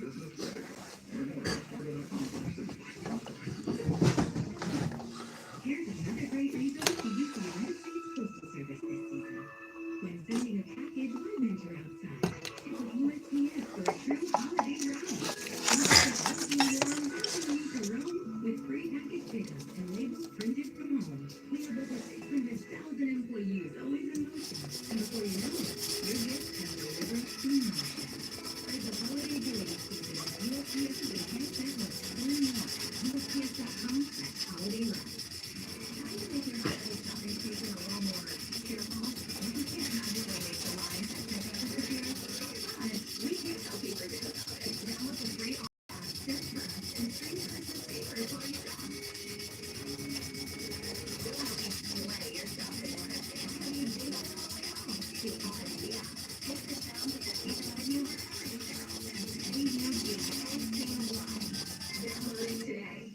Here's another great reason to use the United States Postal Service this season. When sending a package, why venture outside? It's with USPS for a true holiday ride. Don't just get everything warm, everything you need to roam with free package pickup and labels printed from home. We have over 600,000 employees always in motion. And before you know it, your gifts have delivered to motion. Spread the holiday joy this season with USPS's enhanced network. Learn more at USPS.com/holiday ride. Trying to make your holiday shopping season a little more cheerful? You can't magically make the lines at checkout disappear. But we can't help you forget about it. Download the free app, search for us, and screenshot your favorites while you shop. We'll help you slay your shopping list. How do you do it? The Odyssey app. Take the sounds of the season with you wherever you go, and save you the whole thing live. Download it today.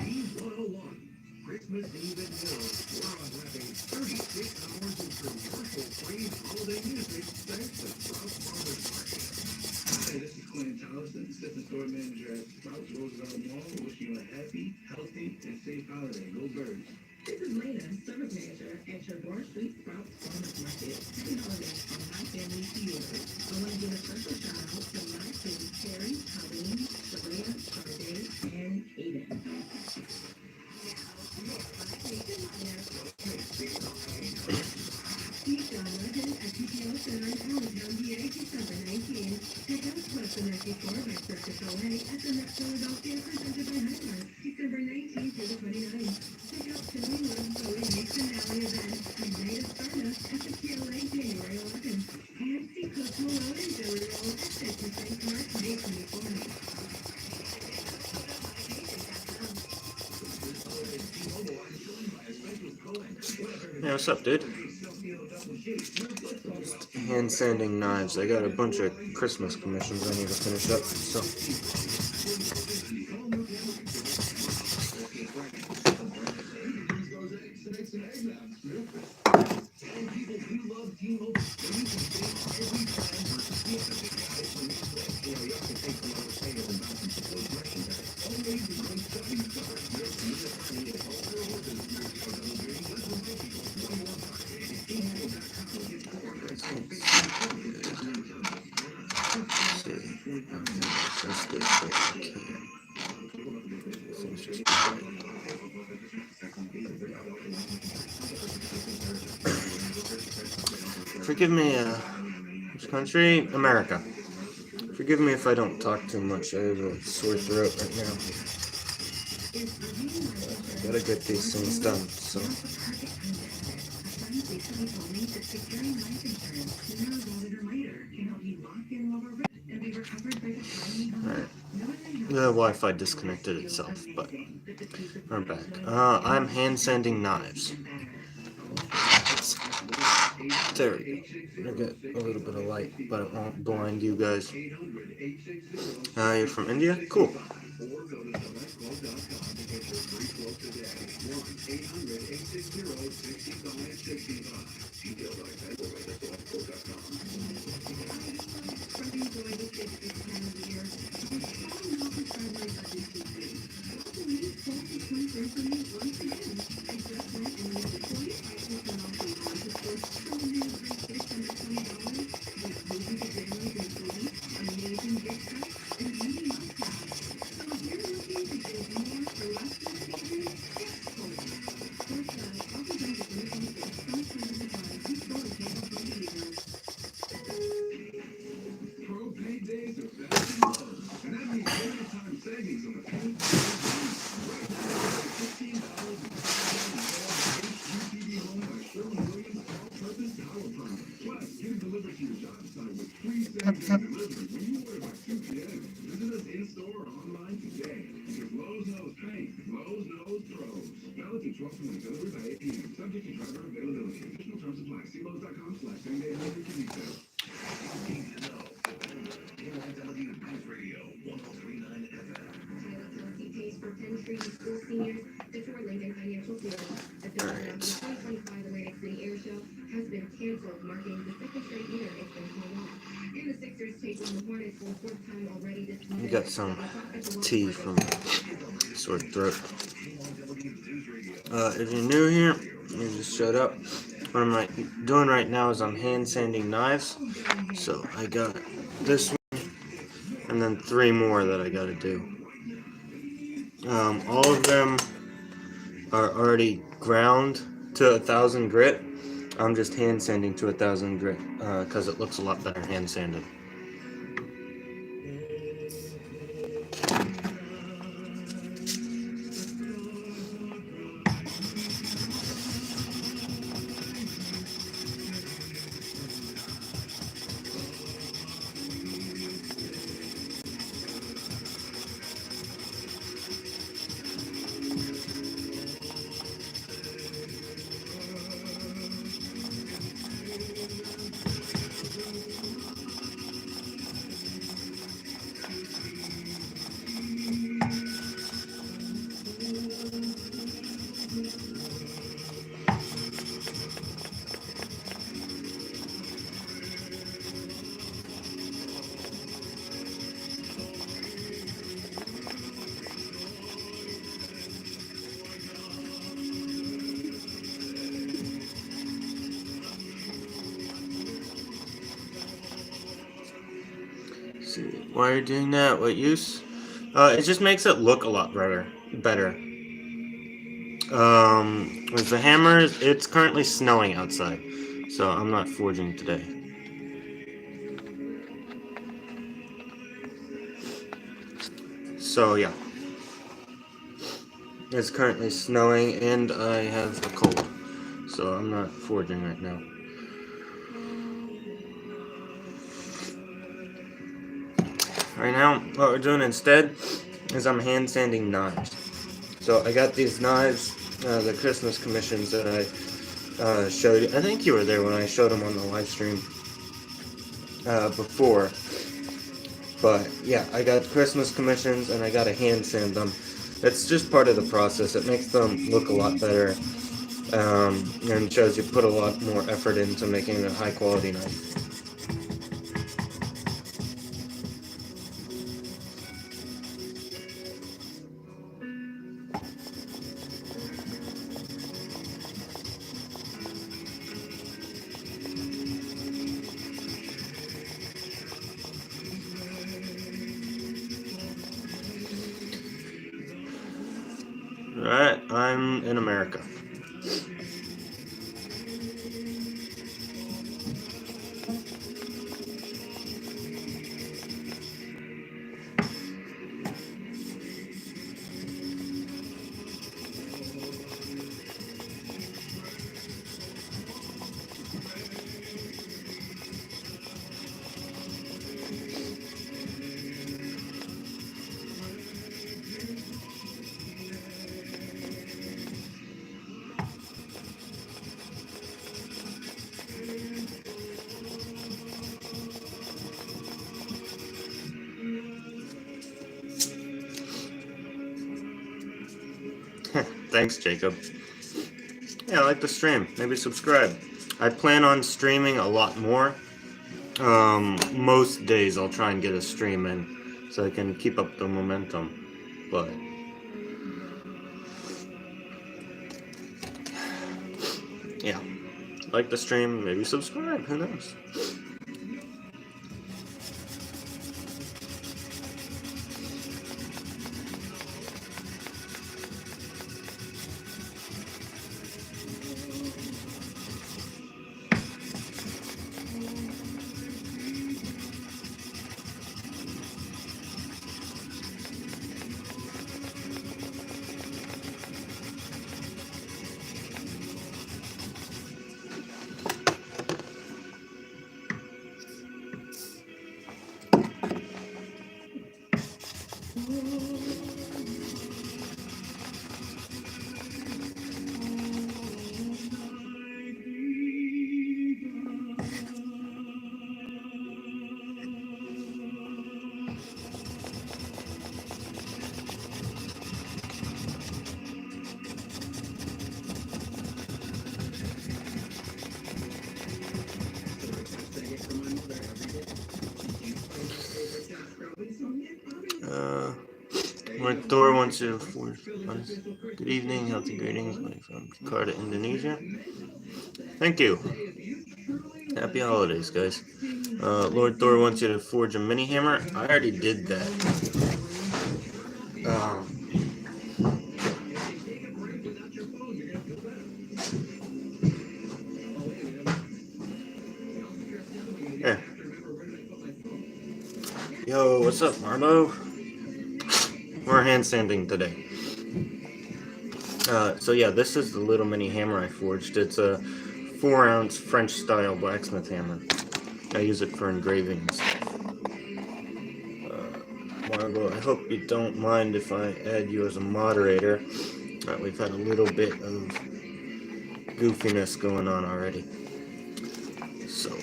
Eve 101, Christmas Eve at Mills. We're unwrapping 36 hours of commercial-free holiday music thanks to Sprouts Farmers Market. Hi, this is Quinn Towson, Assistant Store Manager at Sprouts Roosevelt Mall, wishing you a happy, healthy, and safe holiday. Go Birds. This is Lena, Service Manager at your Broad Street Sprouts Farmers Market. Happy holidays from my family to yours. I want to give a special shout out to my kids, Terry, Colleen, Sabrina, Sade, and Aiden. Keep John Legend at TPO Center in Allentown, PA, December 19. Pick up plus the Nike 4 by Circus LA at the Met Philadelphia, presented by Highmark, December 19th through the 29th. Pick up Philly Love Bowie Nixon Alley event and Night of Stardust at the PLA January 11th. And see Coach Malone and Joey Roll at 50 St. Park, May 24th. Yeah, what's up, dude? Hand sanding knives. I got a bunch of Christmas commissions I need to finish up, so. Forgive me, which country? America. Forgive me if I don't talk too much. I have a sore throat right now. Gotta get these things done, so. Alright. The Wi-Fi disconnected itself, but we're back. I'm hand sanding knives. There we go. I get a little bit of light, but it won't blind you guys. You're from India? Cool. You got some tea from sore throat. If you're new here, you just shut up. What I'm doing right now is I'm hand sanding knives. So I got this one and then 3 more that I gotta do. All of them are already ground to 1,000 grit. I'm just hand sanding to 1,000 grit because it looks a lot better hand sanded. See, why are you doing that? What use? It just makes it look a lot better. With the hammers, it's currently snowing outside, so I'm not forging today. So yeah, it's currently snowing and I have a cold, so I'm not forging right now. Right now, what we're doing instead is I'm hand sanding knives. So I got these knives, the Christmas commissions that I showed you. I think you were there when I showed them on the live stream before. But yeah, I got Christmas commissions and I got to hand sand them. It's just part of the process. It makes them look a lot better and shows you put a lot more effort into making a high quality knife. Alright, I'm in America. Thanks, Jacob. Yeah, like the stream. Maybe subscribe. I plan on streaming a lot more. Most days I'll try and get a stream in so I can keep up the momentum. But yeah, like the stream, maybe subscribe. Who knows? Lord Thor wants you to forge. Good evening, healthy greetings from Jakarta, Indonesia. Thank you. Happy holidays, guys. Lord Thor wants you to forge a mini hammer. I already did that. Yeah. Yo, what's up, Marlo? We're hand sanding today. So yeah, this is the little mini hammer I forged. It's a 4-ounce French style blacksmith hammer. I use it for engraving and stuff. Marlo, I hope you don't mind if I add you as a moderator. We've had a little bit of goofiness going on already. So.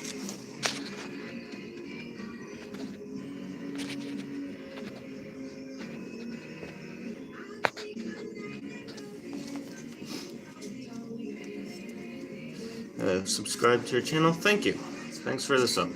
Subscribe to your channel. Thank you. Thanks for the sub.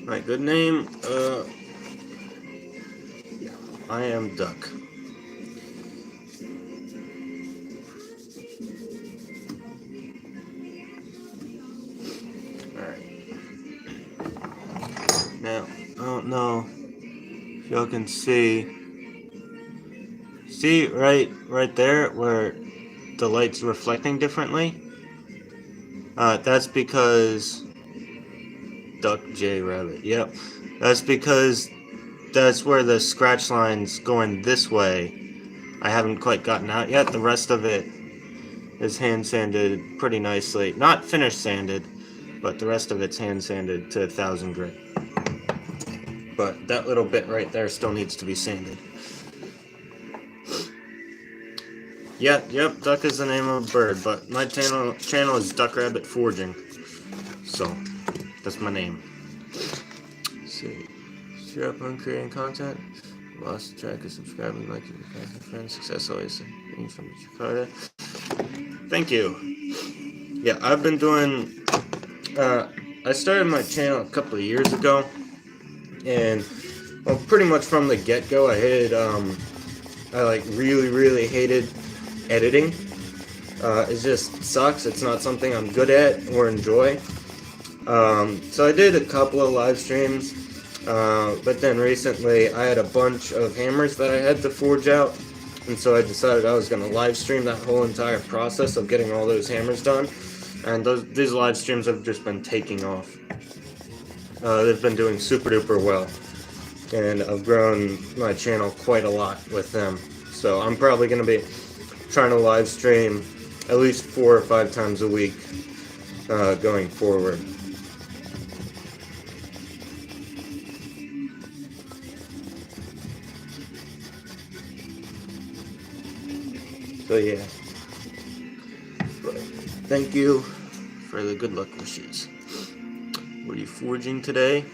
My good name, I am Duck. Alright. Now, I don't know if y'all can see right there where the light's reflecting differently? That's because Duck J Rabbit. Yep. That's because that's where the scratch line's going this way. I haven't quite gotten out yet. The rest of it is hand sanded pretty nicely. Not finished sanded, but the rest of it's hand sanded to 1000 grit. But that little bit right there still needs to be sanded. Yep, Duck is the name of a bird, but my channel is Duck Rabbit Forging. So that's my name. Let's see. Share up on creating content. Lost track of subscribing, like your friends. Success always being from Jakarta. Thank you. Yeah, I've been doing. I started my channel a couple of years ago, and well, pretty much from the get-go, I hated. I like really hated editing. It just sucks. It's not something I'm good at or enjoy. So I did a couple of live streams, but then recently I had a bunch of hammers that I had to forge out, and so I decided I was going to live stream that whole entire process of getting all those hammers done, and these live streams have just been taking off. They've been doing super duper well, and I've grown my channel quite a lot with them, so I'm probably going to be trying to live stream at least 4 or 5 times a week going forward. So yeah, but thank you for the good luck wishes. What are you forging today?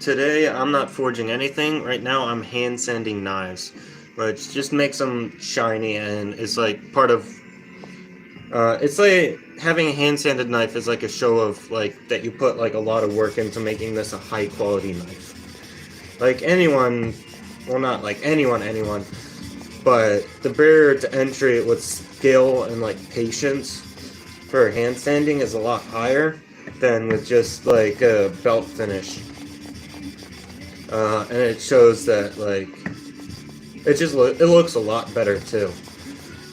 Today I'm not forging anything. Right now I'm hand sanding knives, which just makes them shiny, and it's like part of. It's like having a hand sanded knife is like a show of like that you put like a lot of work into making this a high quality knife. Like anyone, well not like anyone. But the barrier to entry with skill and like patience for hand sanding is a lot higher than with just like a belt finish. And it shows that like it looks a lot better too.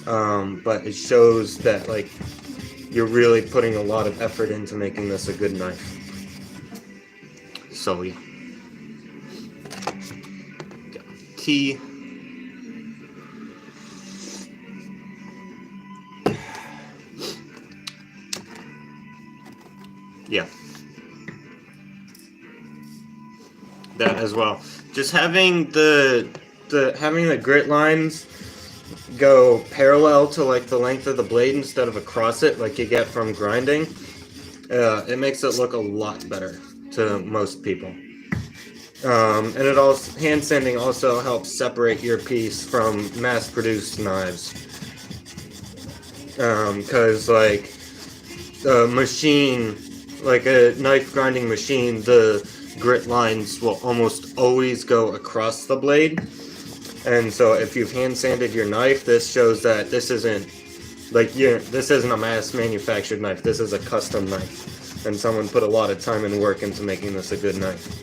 But it shows that like you're really putting a lot of effort into making this a good knife. So yeah. Tea. Yeah. That as well. Just having the grit lines go parallel to like the length of the blade instead of across it like you get from grinding, it makes it look a lot better to most people. And it also, hand sanding also helps separate your piece from mass-produced knives. Because like a machine, like a knife grinding machine, the grit lines will almost always go across the blade. And so if you've hand sanded your knife, this shows that this isn't this isn't a mass manufactured knife. This is a custom knife. And someone put a lot of time and work into making this a good knife.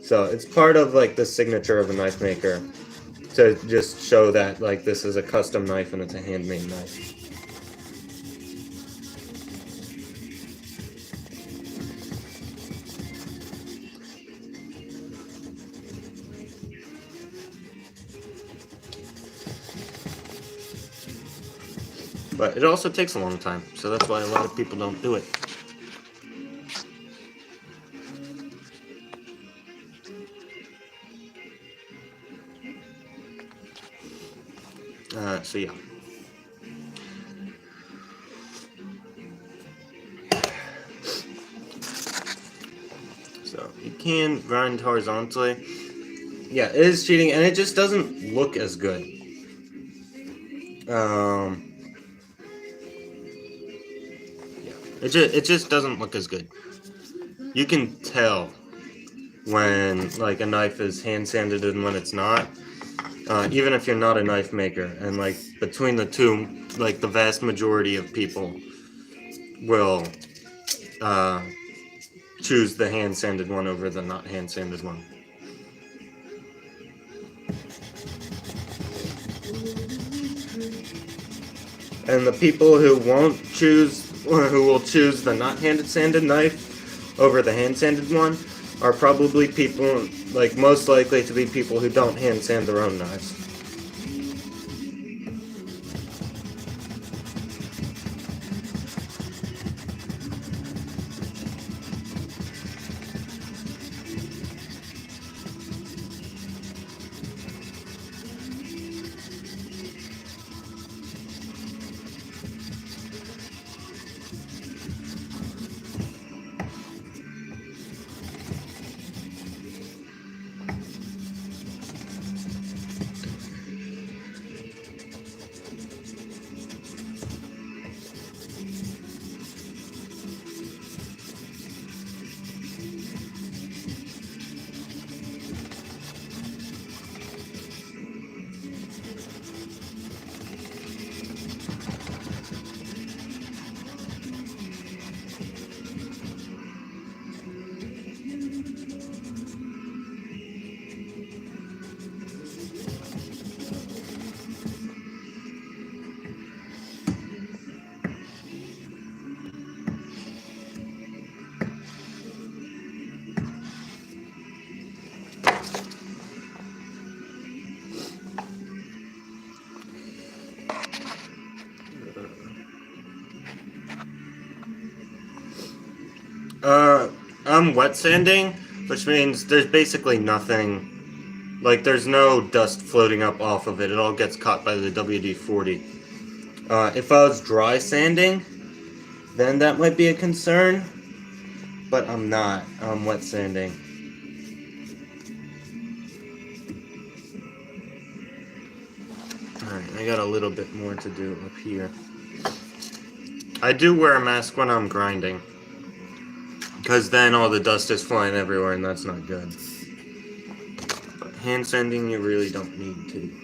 So it's part of like the signature of a knife maker to just show that like this is a custom knife and it's a handmade knife. But it also takes a long time, so that's why a lot of people don't do it. So yeah. So you can grind horizontally. Yeah, it is cheating, and it just doesn't look as good. It just doesn't look as good. You can tell when like a knife is hand sanded and when it's not. Even if you're not a knife maker, and like between the two, like the vast majority of people will choose the hand sanded one over the not hand sanded one. And the people who will choose the not hand sanded knife over the hand sanded one are probably people, like most likely to be people who don't hand sand their own knives. I'm wet sanding, which means there's basically nothing, like there's no dust floating up off of it. It all gets caught by the WD-40. If I was dry sanding, then that might be a concern, but I'm not. I'm wet sanding. Alright, I got a little bit more to do up here. I do wear a mask when I'm grinding, because then all the dust is flying everywhere and that's not good. But hand sanding, you really don't need to.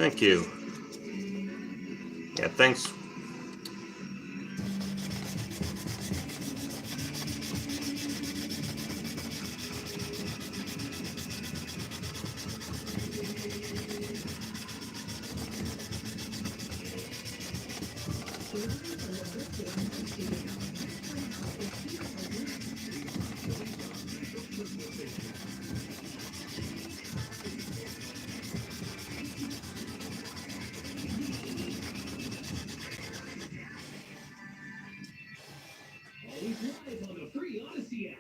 Thank you. Yeah, thanks. Always live on the free Odyssey app.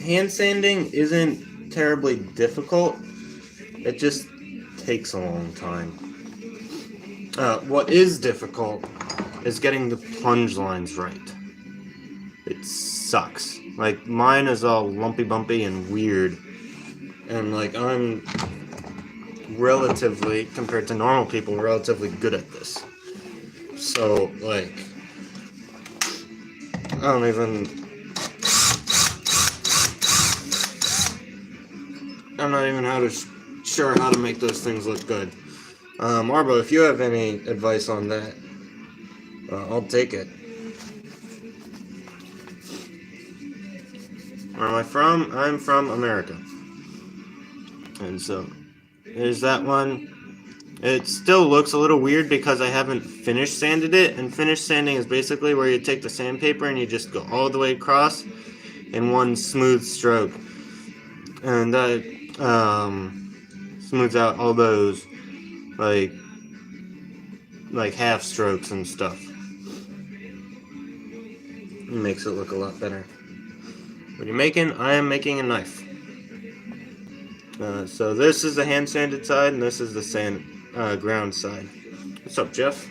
Hand sanding isn't terribly difficult. It just takes a long time. What is difficult is getting the plunge lines right. It sucks. Like, mine is all lumpy bumpy and weird. And, like, I'm relatively, compared to normal people, relatively good at this. So, like, I'm not even sure how to make those things look good. Arbo, if you have any advice on that, I'll take it. Where am I from? I'm from America. And so, there's that one. It still looks a little weird because I haven't finished sanded it, and finished sanding is basically where you take the sandpaper and you just go all the way across in one smooth stroke. And that smooths out all those like half strokes and stuff. It makes it look a lot better. What are you making? I am making a knife. So this is the hand sanded side, and this is the ground side. What's up, Jeff?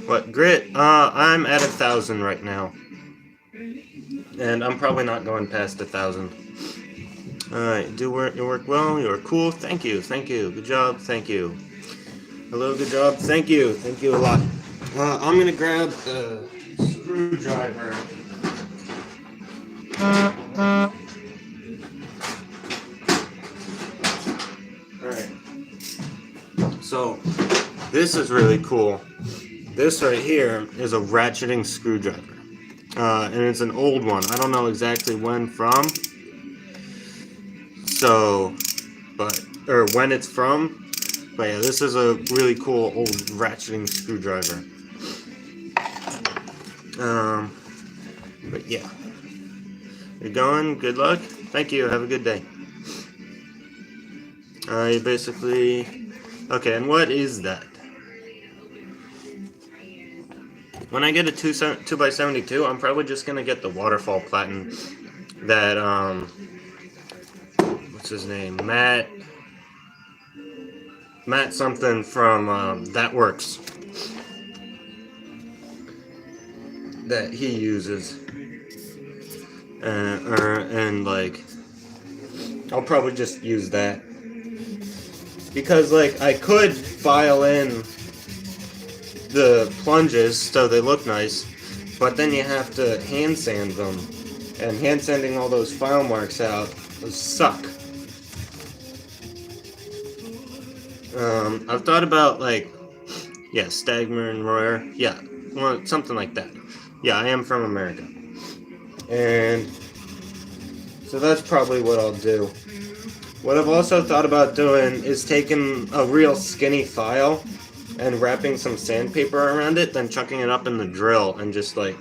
What, grit? I'm at 1,000 right now. And I'm probably not going past 1,000. Alright, you work well, you are cool, thank you, good job, thank you. Hello, good job, thank you a lot. I'm gonna grab a screwdriver. Alright. So, this is really cool. This right here is a ratcheting screwdriver. And it's an old one. I don't know exactly when from. So, or when it's from. But yeah, this is a really cool old ratcheting screwdriver. But yeah. You're going? Good luck? Thank you. Have a good day. You basically... Okay, and what is that? When I get a 2x72, I'm probably just going to get the waterfall platen that, what's his name? Matt something from, That Works. That he uses. And, like, I'll probably just use that. Because, like, I could file in the plunges so they look nice, but then you have to hand sand them, and hand sanding all those file marks out suck. I've thought about, like, yeah, Stagmer and Royer, yeah, well, something like that. Yeah, I am from America, and so that's probably what I'll do. What I've also thought about doing is taking a real skinny file and wrapping some sandpaper around it, then chucking it up in the drill and just, like,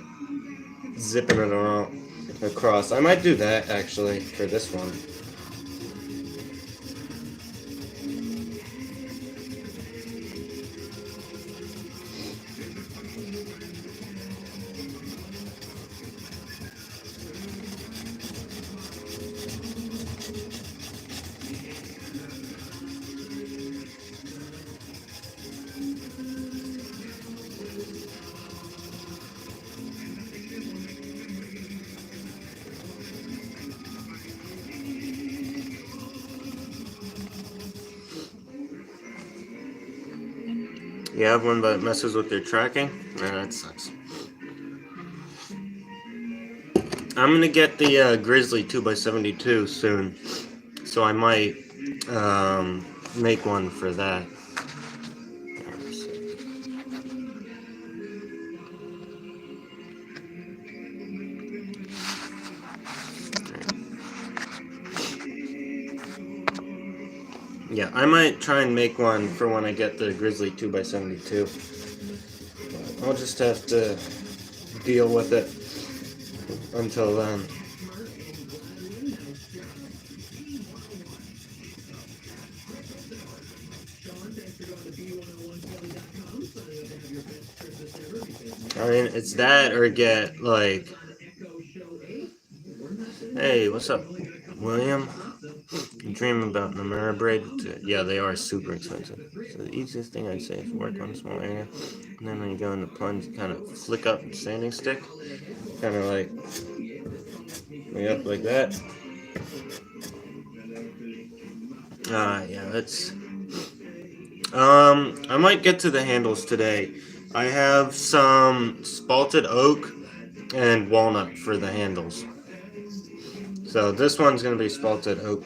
zipping it around across. I might do that, actually, for this one. You have one but it messes with your tracking? Yeah, that sucks. I'm gonna get the Grizzly 2x72 soon, so I might make one for that. Yeah, I might try and make one for when I get the Grizzly 2x72. I'll just have to deal with it until then. I mean, it's that or get, like... Hey, what's up, William? You dream about Namura braid? Yeah, they are super expensive. So the easiest thing I'd say is work on a small area. And then when you go in the plunge, you kind of flick up the sanding stick. Kind of like... way up like that. Yeah, that's... I might get to the handles today. I have some spalted oak and walnut for the handles. So this one's going to be spalted oak.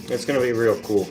It's going to be real cool.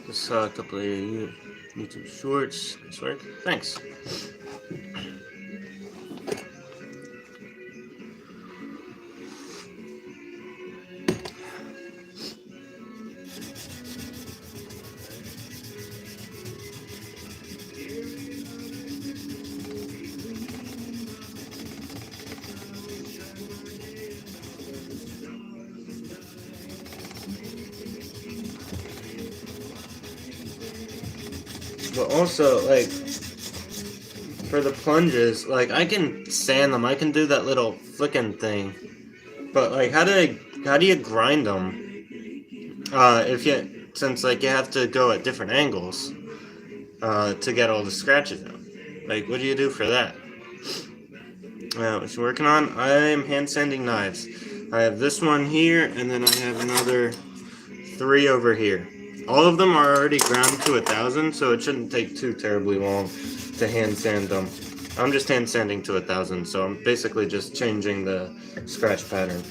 Just saw a couple of YouTube shorts. Nice work. Thanks. But also, like, for the plunges, like, I can sand them. I can do that little flicking thing. But, like, how do you grind them? Since, like, you have to go at different angles, to get all the scratches out. Like, what do you do for that? What you working on? I'm hand sanding knives. I have this one here, and then I have another 3 over here. All of them are already ground to 1,000, so it shouldn't take too terribly long to hand sand them. I'm just hand sanding to 1,000, so I'm basically just changing the scratch pattern.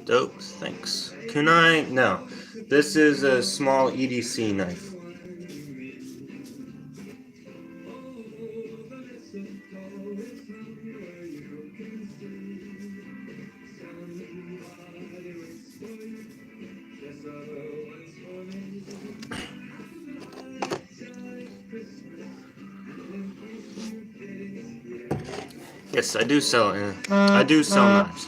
Dope, thanks. Kunai? No. This is a small EDC knife. Yes, I do sell knives.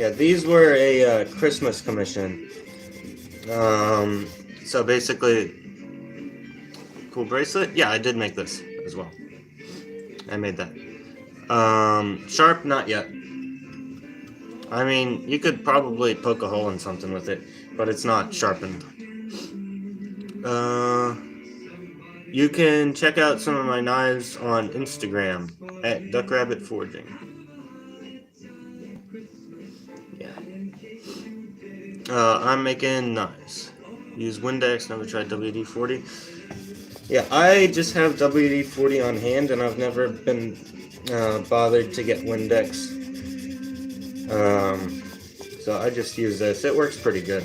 Yeah, these were a Christmas commission. So basically, cool bracelet. Yeah, I did make this as well. I made that. Sharp, not yet. I mean, you could probably poke a hole in something with it, but it's not sharpened. You can check out some of my knives on Instagram at Duckrabbit Forging. Yeah. I'm making knives. Use Windex, never tried WD-40. Yeah, I just have WD-40 on hand, and I've never been bothered to get Windex. So I just use this. It works pretty good.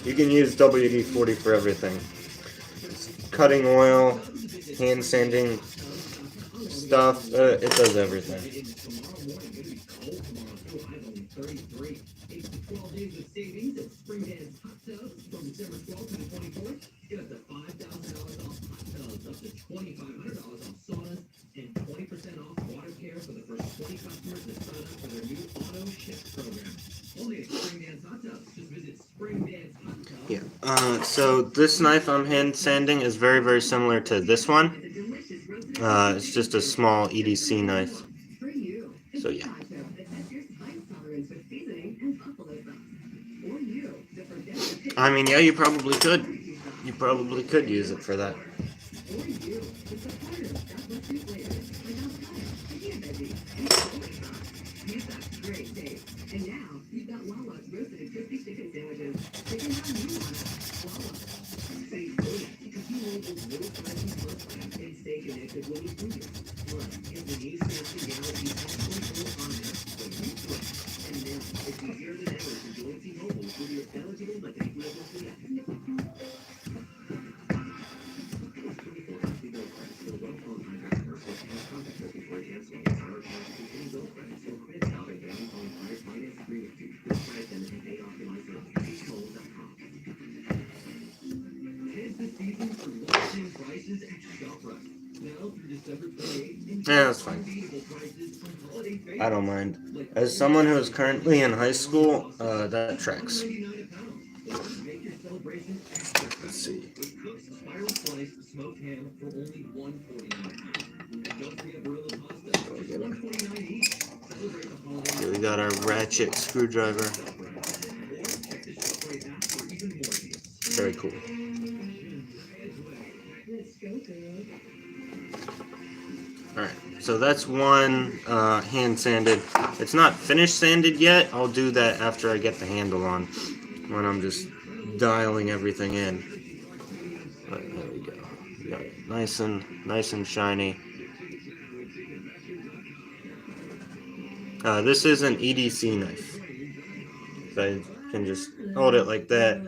You can use WD-40 for everything. Cutting oil, hand sanding stuff, it does everything. Yeah, so this knife I'm hand sanding is very, very similar to this one. It's just a small EDC knife. So yeah. I mean, yeah, you probably could. You probably could use it for that. Yeah, that's fine. I don't mind. As someone who is currently in high school, that tracks. Let's see. Here we got our ratchet screwdriver. Very cool. Alright, so that's one hand sanded. It's not finished sanded yet. I'll do that after I get the handle on, when I'm just dialing everything in. But there we go. We got it nice and shiny. This is an EDC knife. So I can just hold it like that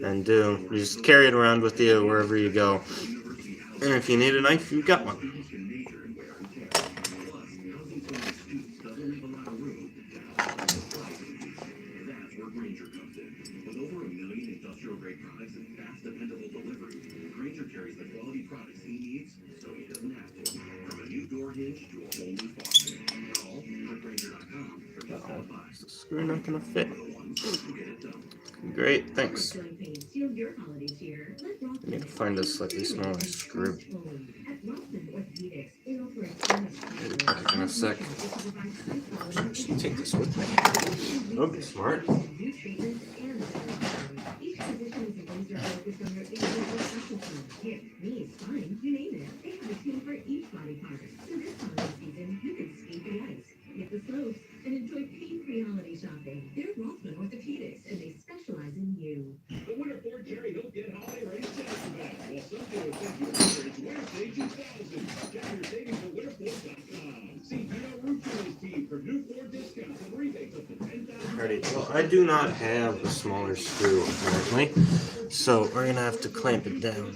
and you just carry it around with you wherever you go. And if you need a knife, you've got one. Is the screw not gonna fit? Great, thanks. I need to find a slightly smaller screw. I'll be back in a sec. I should take this with me. That would be smart. And enjoy pain-free holiday shopping. They're Rothman Orthopedics, and they specialize in you. The Winter Ford Jerry Hope Get Holiday Ready Sales Event. While some people think you're it's Wednesday, 2000. Check your savings at winterford.com. See Route team for new Ford discounts and rebates up to $10,000. Alrighty, well, I do not have a smaller screw apparently, so we're gonna have to clamp it down.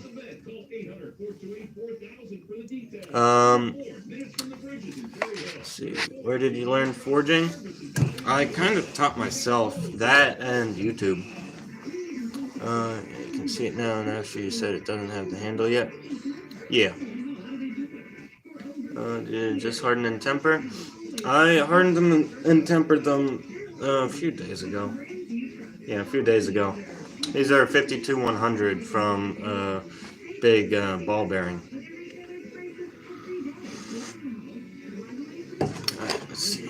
Let's see, where did you learn forging? I kind of taught myself that and YouTube. You can see it now, and actually you said it doesn't have the handle yet. Yeah. Just harden and temper. I hardened them and tempered them a few days ago. Yeah, a few days ago. These are 52-100 from big ball bearing. Alright, let's see.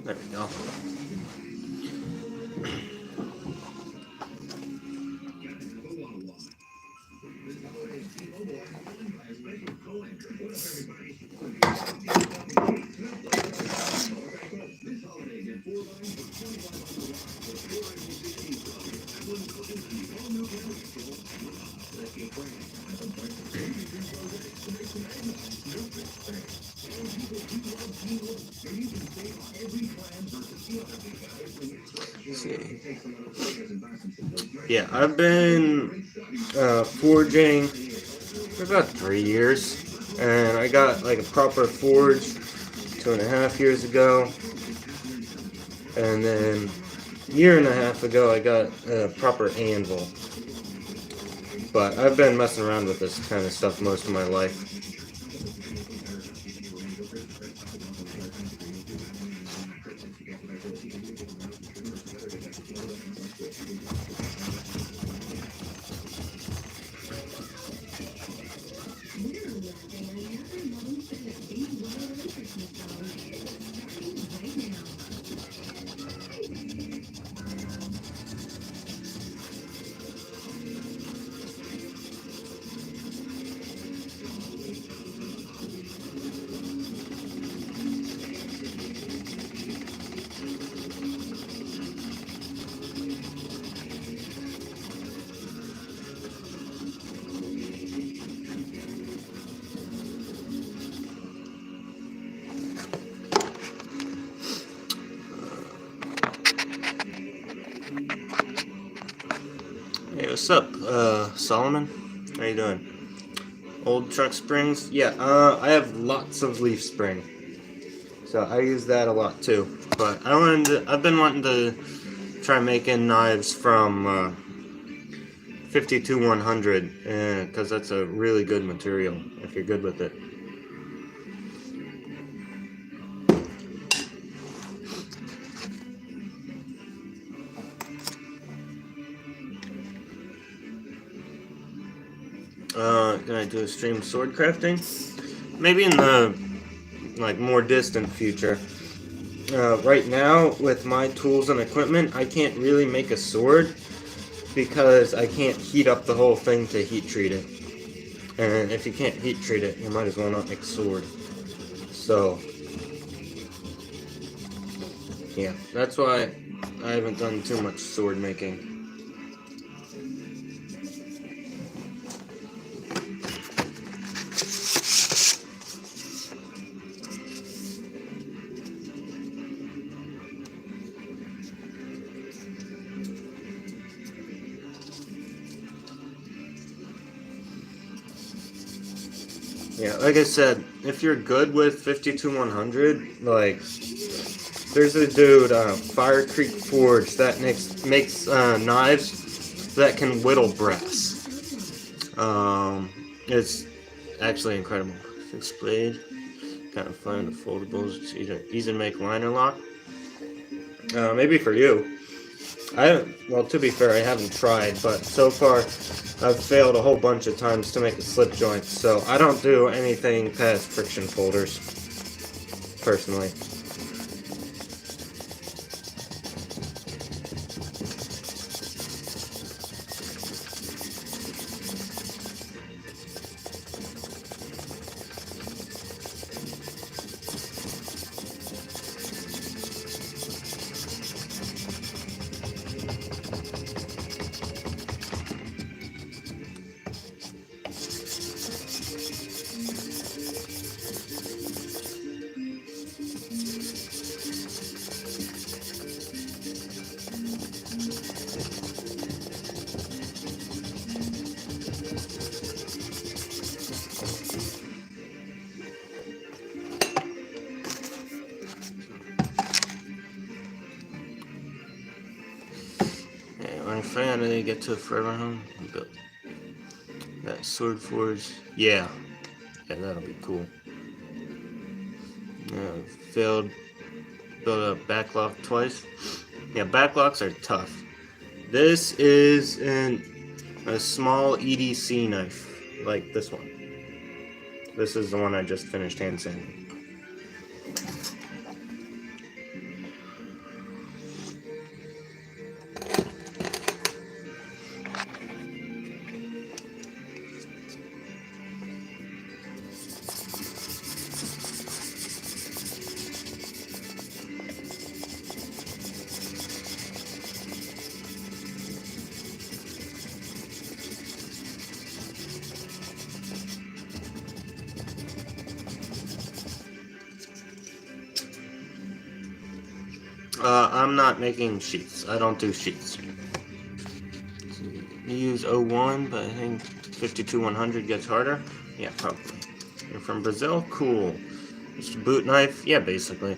There we go. Let's see. Yeah, I've been forging for about 3 years, and I got like a proper forge 2.5 years ago, and then a year and a half ago I got a proper anvil. But I've been messing around with this kind of stuff most of my life. Hey, what's up, Solomon? How you doing? Old truck springs? Yeah, I have lots of leaf spring, so I use that a lot too. But I've been wanting to try making knives from 52-100, because that's a really good material if you're good with it. Gonna do a stream of sword crafting? Maybe in the more distant future. Right now, with my tools and equipment, I can't really make a sword because I can't heat up the whole thing to heat treat it. And if you can't heat treat it, you might as well not make a sword. So, yeah, that's why I haven't done too much sword making. Yeah, like I said, if you're good with 52-100, like, there's a dude, Fire Creek Forge, that makes knives that can whittle brass. It's actually incredible. 6 blade, kind of fun, the foldables, it's easy to make liner lock. Maybe for you. Well, to be fair, I haven't tried, but so far I've failed a whole bunch of times to make a slip joint, so I don't do anything past friction folders, personally. finally get to Forever Home. Build that Sword Forge. Yeah, that'll be cool. Failed. Build a backlock twice. Yeah, backlocks are tough. This is a small EDC knife, like this one. This is the one I just finished hand sanding. I'm not making sheets. I don't do sheets. You use 01, but I think 52-100 gets harder. Yeah, probably. You're from Brazil? Cool. Just a boot knife? Yeah, basically.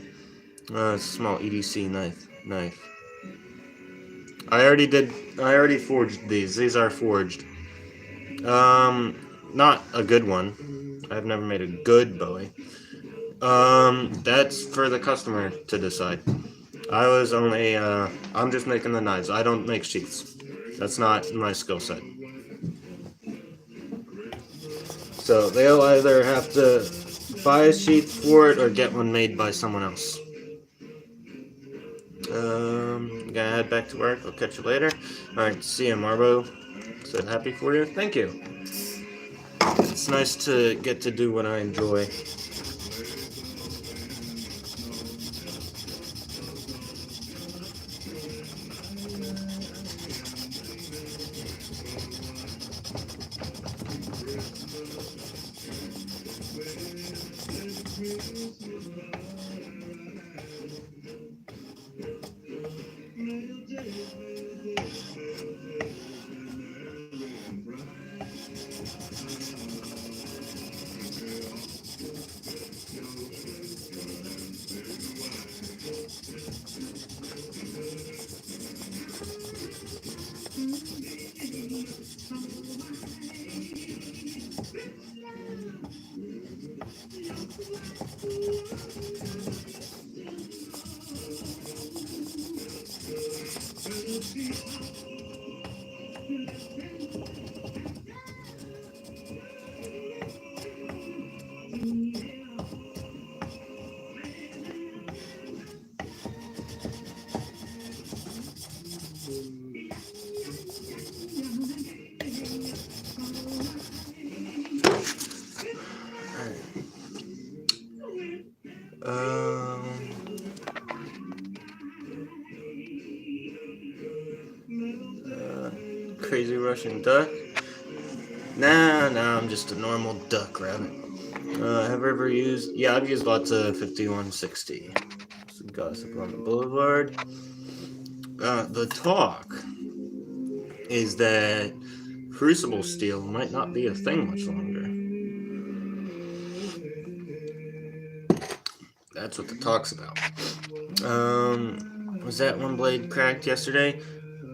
Small EDC knife. I already forged these. These are forged. Not a good one. I've never made a good Bowie. That's for the customer to decide. I'm just making the knives. I don't make sheaths. That's not my skill set. So they'll either have to buy a sheath for it or get one made by someone else. I'm gonna head back to work. I'll catch you later. Alright, see you, Marbo. So happy for you. Thank you. It's nice to get to do what I enjoy. Crazy Russian duck? Nah, I'm just a normal duck rabbit. Have I ever used? Yeah, I've used lots of 5160. Some gossip on the boulevard. The talk is that crucible steel might not be a thing much longer. That's what the talk's about. Was that one blade cracked yesterday?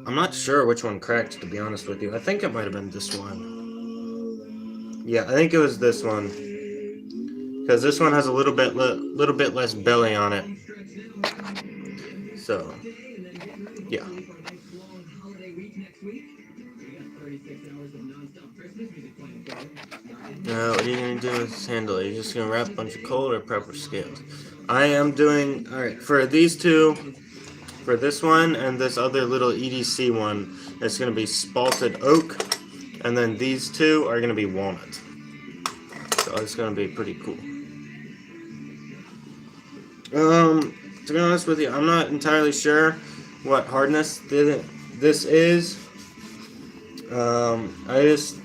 I'm not sure which one cracked, to be honest with you. I think it might have been this one. Yeah, I think it was this one. Because this one has a little bit less belly on it. So, yeah. What are you going to do with this handle? Are you just going to wrap a bunch of coal or proper scales? I am doing, alright, for these two, for this one and this other little EDC one, it's going to be spalted oak, and then these two are going to be walnut. So it's going to be pretty cool. To be honest with you, I'm not entirely sure what hardness this is. I just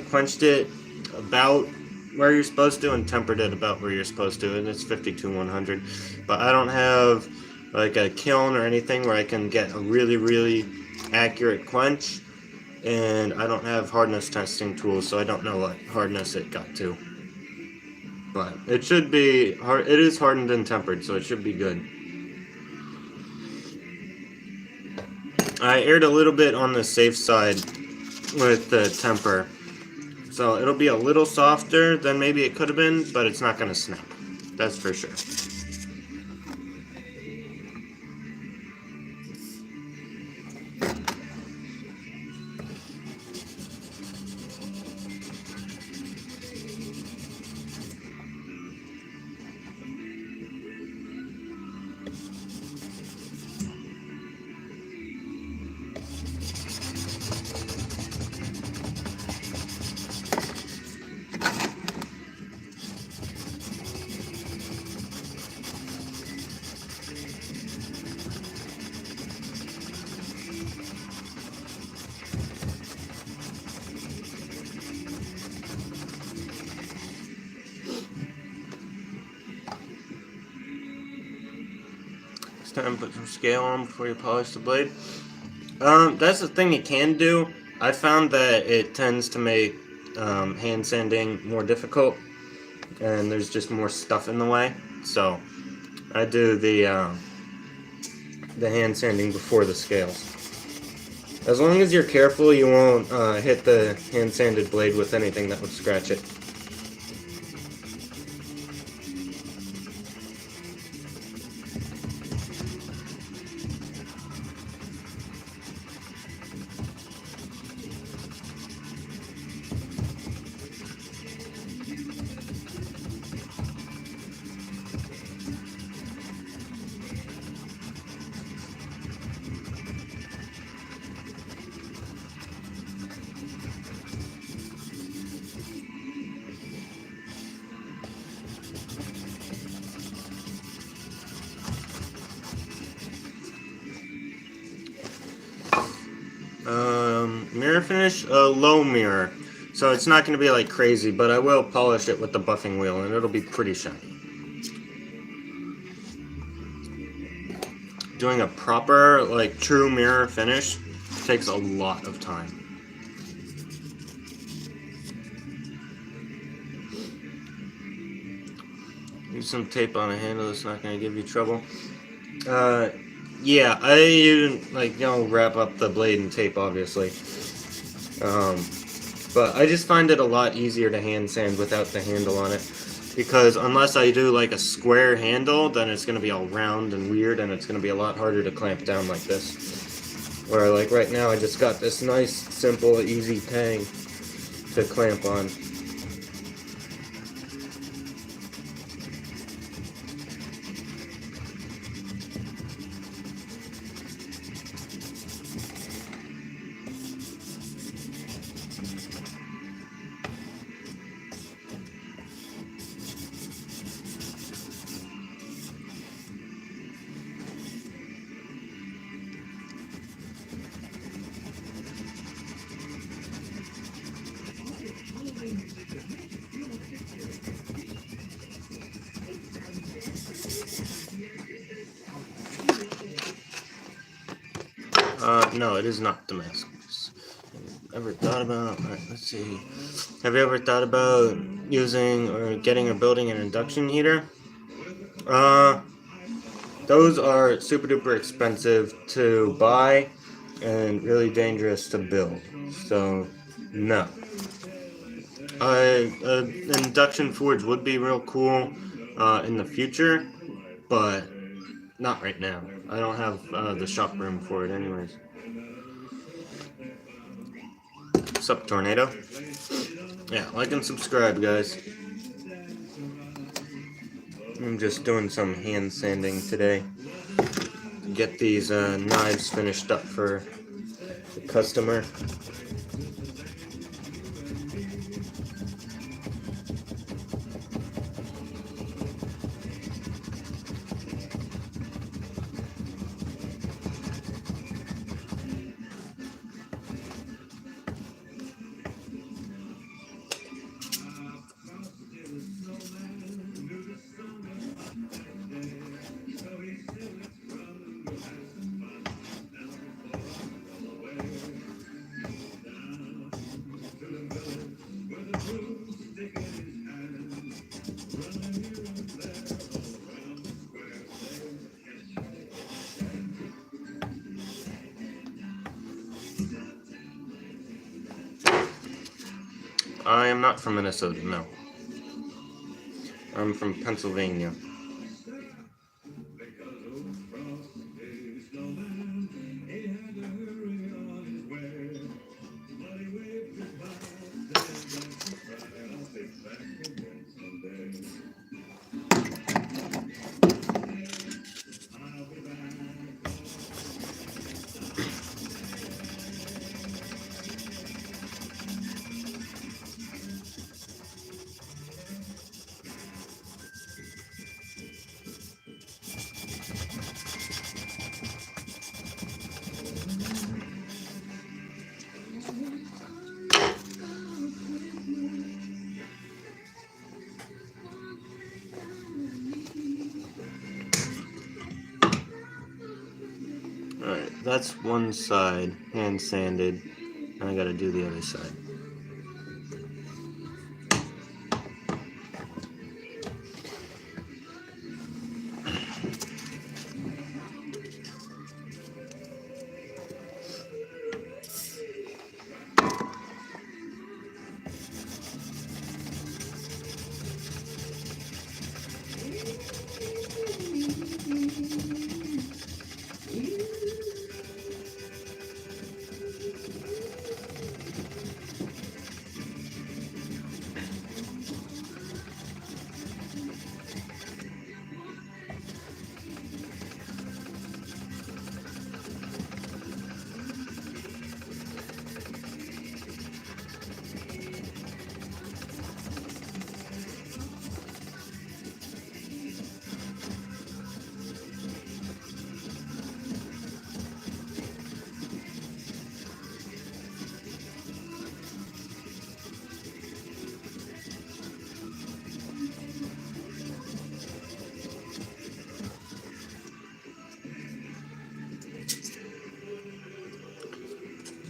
quenched it about where you're supposed to and tempered it about where you're supposed to, and it's 52-100. But I don't have like a kiln or anything where I can get a really accurate quench, and I don't have hardness testing tools, so I don't know what hardness it got to. But it should be hard. It is hardened and tempered, so it should be good. I aired a little bit on the safe side with the temper. So it'll be a little softer than maybe it could have been, but it's not going to snap. That's for sure. It's time to put some scale on before you polish the blade. That's the thing you can do. I found that it tends to make hand sanding more difficult, and there's just more stuff in the way. So I do the hand sanding before the scales. As long as you're careful, you won't hit the hand sanded blade with anything that would scratch it. Mirror finish, a low mirror. So it's not going to be like crazy, but I will polish it with the buffing wheel and it'll be pretty shiny. Doing a proper, like, true mirror finish takes a lot of time. Use some tape on a handle, it's not going to give you trouble. Yeah, I wrap up the blade in tape, obviously. But I just find it a lot easier to hand sand without the handle on it. Because unless I do like a square handle, then it's going to be all round and weird, and it's going to be a lot harder to clamp down like this. Where like right now I just got this nice, simple, easy tang to clamp on. No, it is not Damascus. Ever thought about, let's see, have you ever thought about using or getting or building an induction heater? Those are super duper expensive to buy and really dangerous to build. So, no. An induction forge would be real cool in the future, but not right now. I don't have the shop room for it anyways. What's up, Tornado? Yeah, like and subscribe, guys. I'm just doing some hand sanding today to get these knives finished up for the customer. I am not from Minnesota, no. I'm from Pennsylvania. Because old Frosty Snowman, he had to hurry on his way. But he waved goodbye, said, "Don't you cry, I'll be back again someday. I'll be back." Alright, that's one side, hand sanded. Now I gotta do the other side.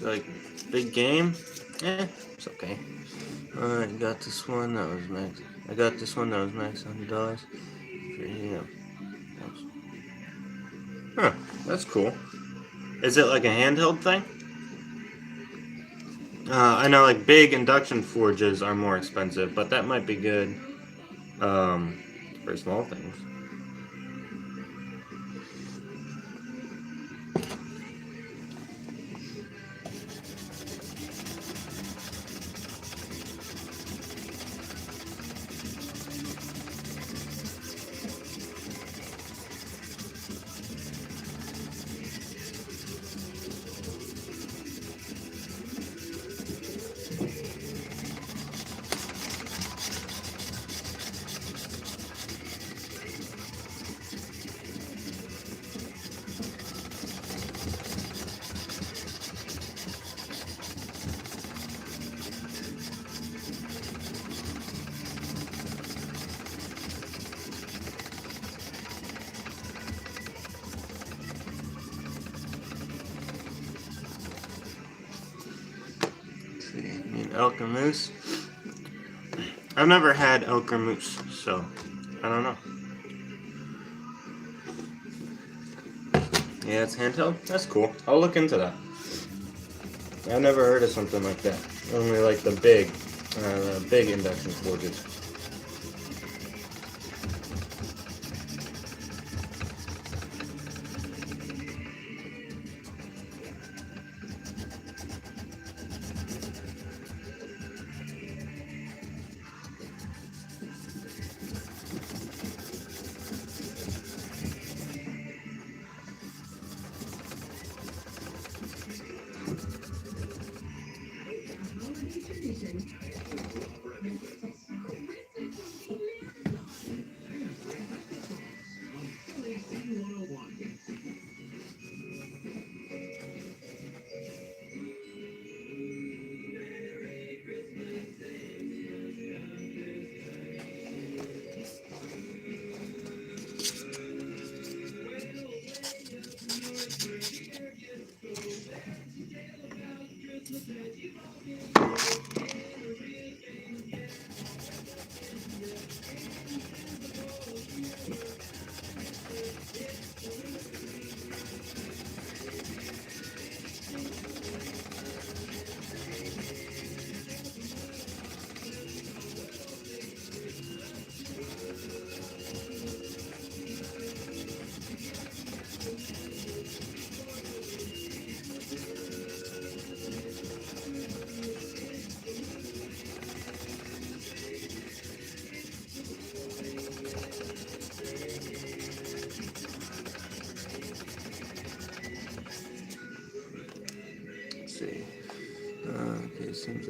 Like, big game? It's okay. Alright, got this one that was max. I got this one that was max $100. Yeah. Huh, that's cool. Is it like a handheld thing? I know like big induction forges are more expensive, but that might be good for small things. Elk and moose. I've never had elk or moose, so I don't know. Yeah, it's handheld? That's cool. I'll look into that. I've never heard of something like that. Only like the big induction forges.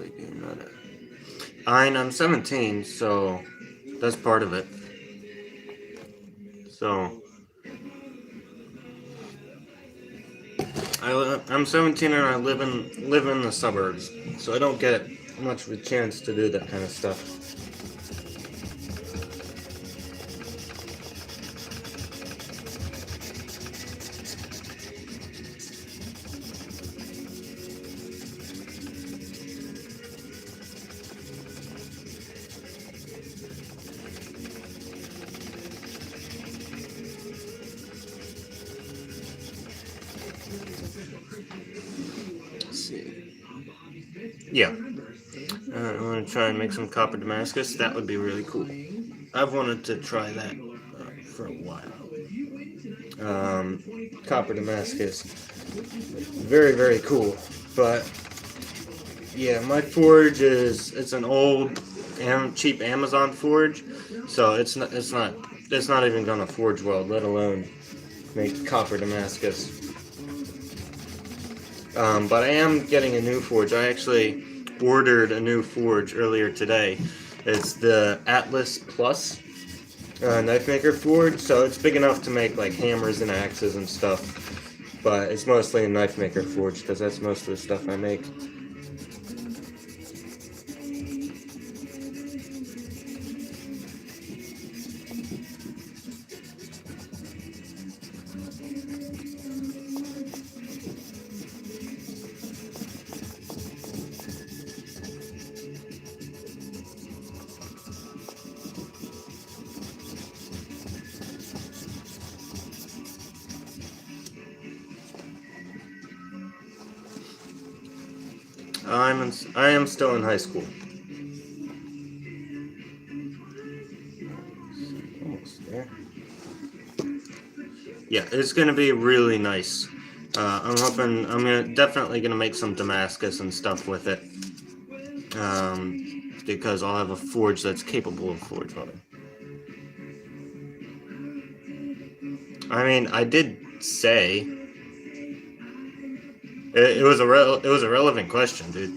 like you're not I'm 17, so that's part of it. So I'm 17 and I live in the suburbs, so I don't get much of a chance to do that kind of stuff. Yeah, I want to try and make some copper Damascus. That would be really cool. I've wanted to try that for a while. Copper Damascus, very, very cool. But yeah, my forge it's an old and cheap Amazon forge, so it's not even gonna forge well, let alone make copper Damascus. But I am getting a new forge. I actually ordered a new forge earlier today. It's the Atlas Plus knife maker forge, so it's big enough to make like hammers and axes and stuff. But it's mostly a knife maker forge because that's most of the stuff I make. I am still in high school. Almost there. Yeah, it's gonna be really nice. I'm hoping definitely gonna make some Damascus and stuff with it. Because I'll have a forge that's capable of forge welding. I mean, I did say it was a relevant question, dude.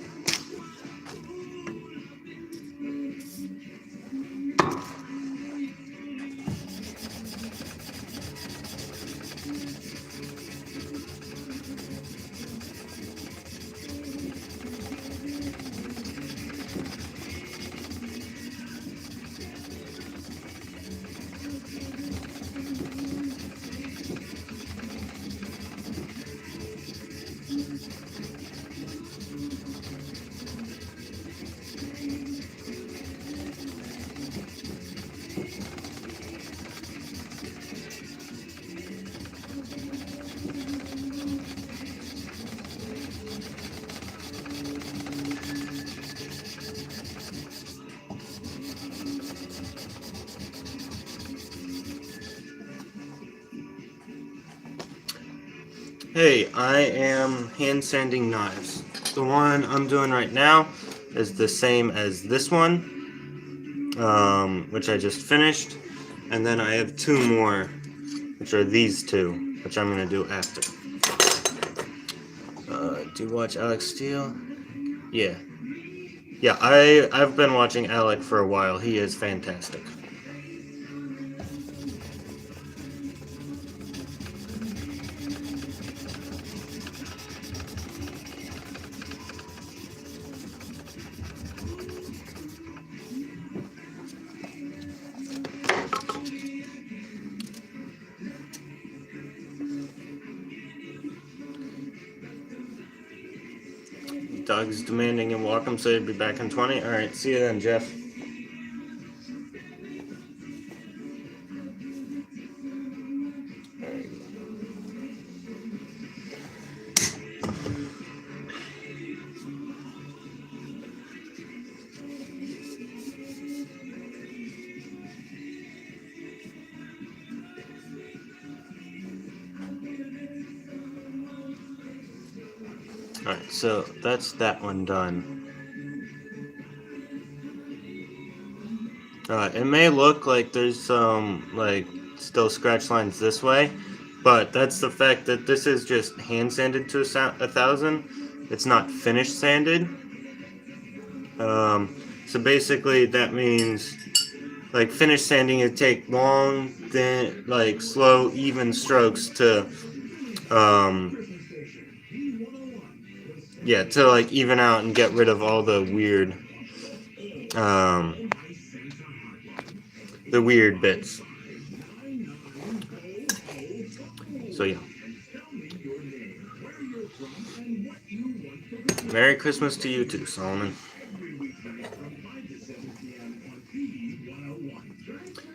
Hey, I am hand sanding knives. The one I'm doing right now is the same as this one, which I just finished. And then I have two more, which are these two, which I'm going to do after. Do you watch Alex Steele? Yeah. Yeah, I've been watching Alec for a while. He is fantastic. Doug's demanding a welcome, so he'll be back in 20. Alright, see you then, Jeff. Alright, so that's that one done. It may look like there's some, still scratch lines this way, but that's the fact that this is just hand sanded to 1,000. It's not finished sanded. So basically that means like finish sanding, you take long, thin, like slow, even strokes to yeah, to like even out and get rid of all the weird bits. So yeah. Merry Christmas to you too, Solomon.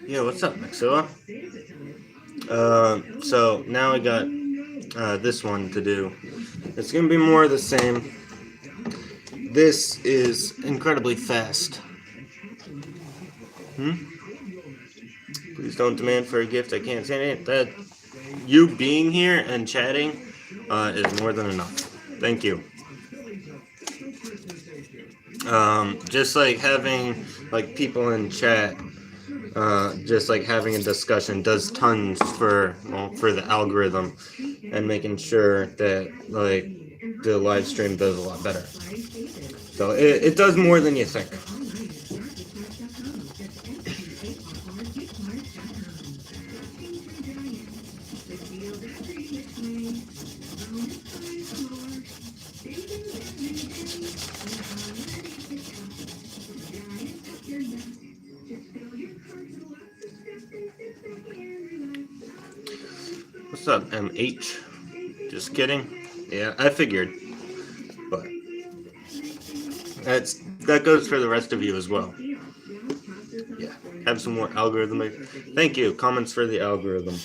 Yeah, what's up, Maxilla? So now I got this one to do. It's gonna be more of the same. This is incredibly fast. Please don't demand for a gift. I can't say it. That you being here and chatting is more than enough. Thank you. Just like having like people in chat, just like having a discussion does tons for the algorithm and making sure that like the live stream does a lot better. So it does more than you think. What's up, MH? Just kidding. Yeah, I figured. But that goes for the rest of you as well. Yeah, have some more algorithm. Thank you. Comments for the algorithm.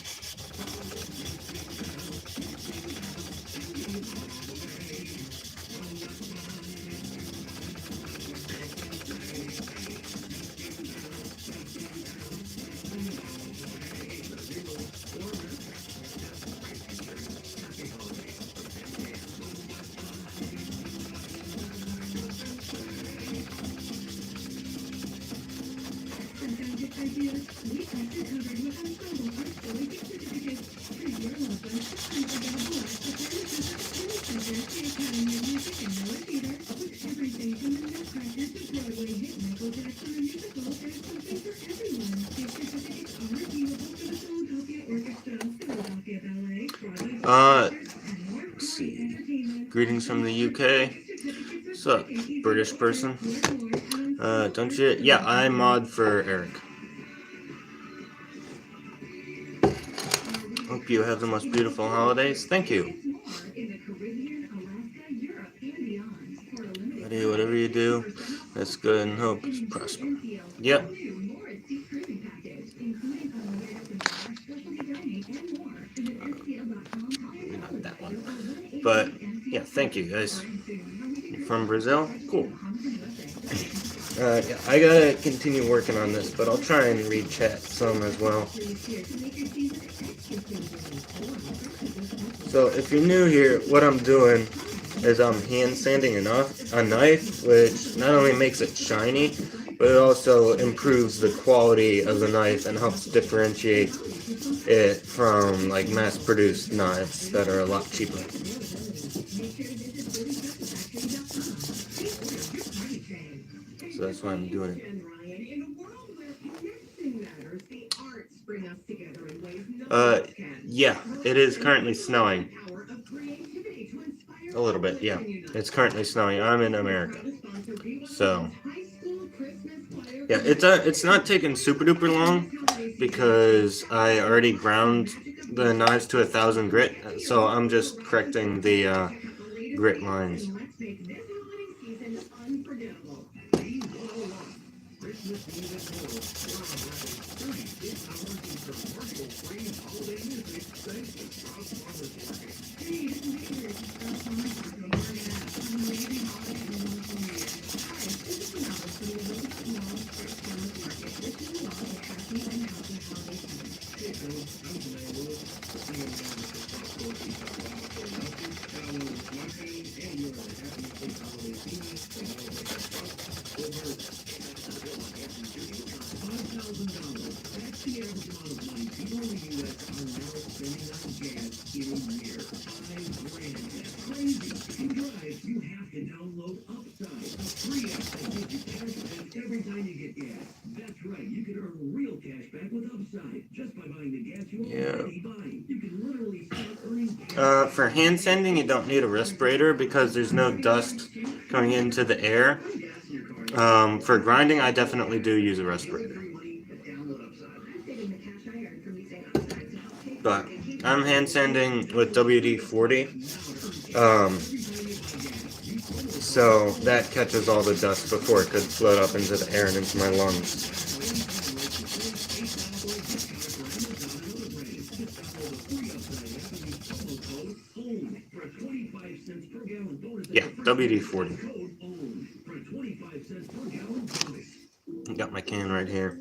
Let's see. Greetings from the UK. What's up, British person? Don't you? Yeah, I mod for Eric. Hope you have the most beautiful holidays. Thank you. Buddy, whatever you do, that's good and hope it's prosper. Yep. Not that one. But yeah, thank you guys. You're from Brazil? Cool. Yeah, I gotta continue working on this, but I'll try and read chat some as well. So if you're new here, what I'm doing is I'm hand sanding a knife, which not only makes it shiny, but it also improves the quality of the knife and helps differentiate it from like mass-produced knives that are a lot cheaper. So that's why I'm doing it. Yeah, it is currently snowing. A little bit, yeah. It's currently snowing. I'm in America. So, yeah, it's not taking super duper long because I already ground the knives to 1,000 grit. So I'm just correcting the grit lines. every time you get gas. That's right, you can earn real cash back with Upside just by buying the gas you already buy. You can literally start earning cash. For hand sanding, you don't need a respirator because there's no dust going into the air. For grinding, I definitely do use a respirator. But I'm hand sanding with WD-40. So that catches all the dust before it could float up into the air and into my lungs. Yeah, WD-40. Got my can right here.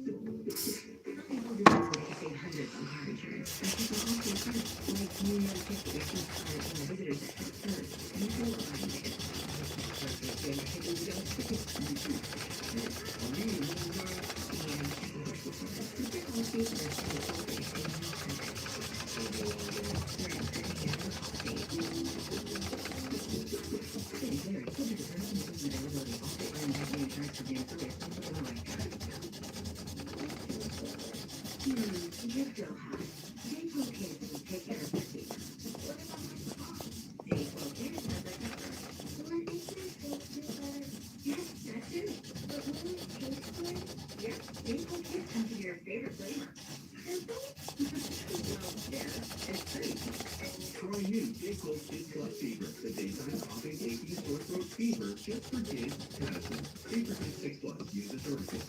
Try new Dayquil Kid Plus Fever, the daytime coughing, aching, sore throat fever, just for kids, medicine. Fever Kid 6 Plus, use a tourniquet.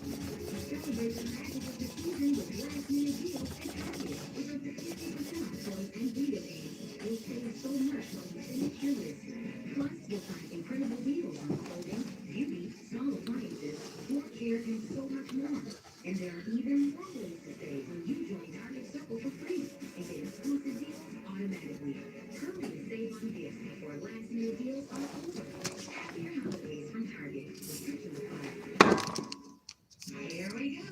Plus, you'll find incredible deals on clothing, beauty, small appliances, floor care, and so much more. And there are even more ways to save when you join Target Circle for free and get exclusive deals automatically. Hurry and save on gifts before last minute deals are over. Happier holidays from Target. Restrictions apply. Here we go.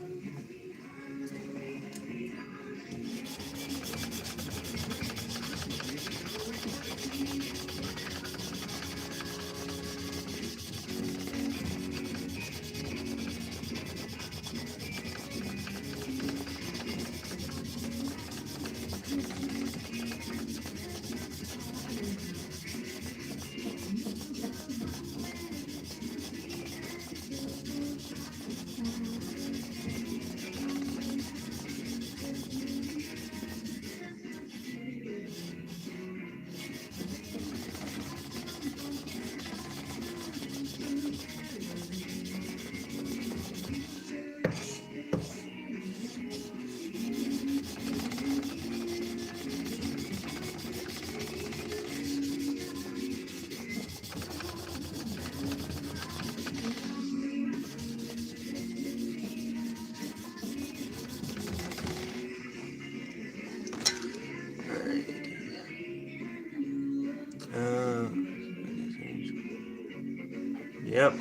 Yep.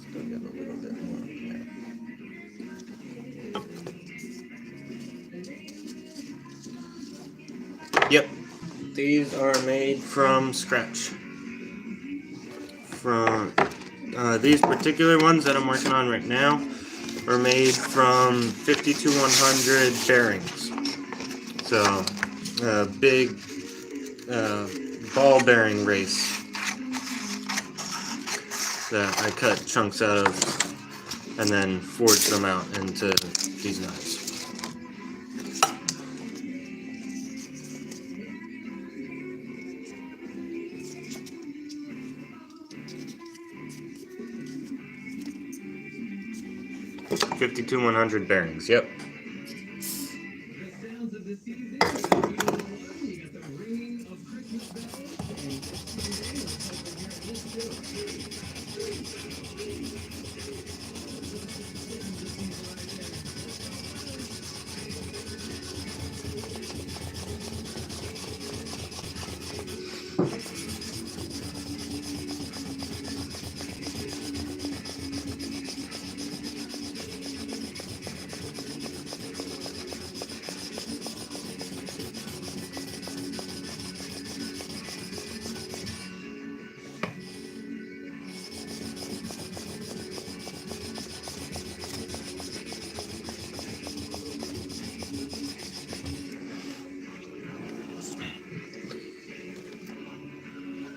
Still got a little bit more. Yep. These are made from scratch. From these particular ones that I'm working on right now are made from 52100 bearings. So, big ball bearing race that I cut chunks out of and then forged them out into these knives. $52,100 bearings, yep. The sounds of the season. You got the ringing of Christmas bells. And this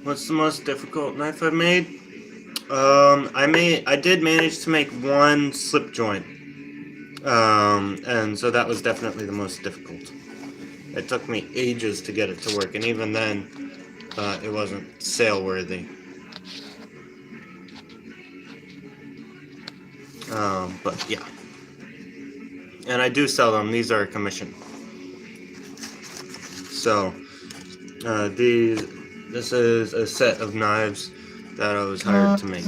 What's the most difficult knife I've made? I did manage to make one slip joint. And so that was definitely the most difficult. It took me ages to get it to work, and even then, it wasn't sale worthy. But yeah. And I do sell them. These are a commission. So, this is a set of knives that I was hired to make.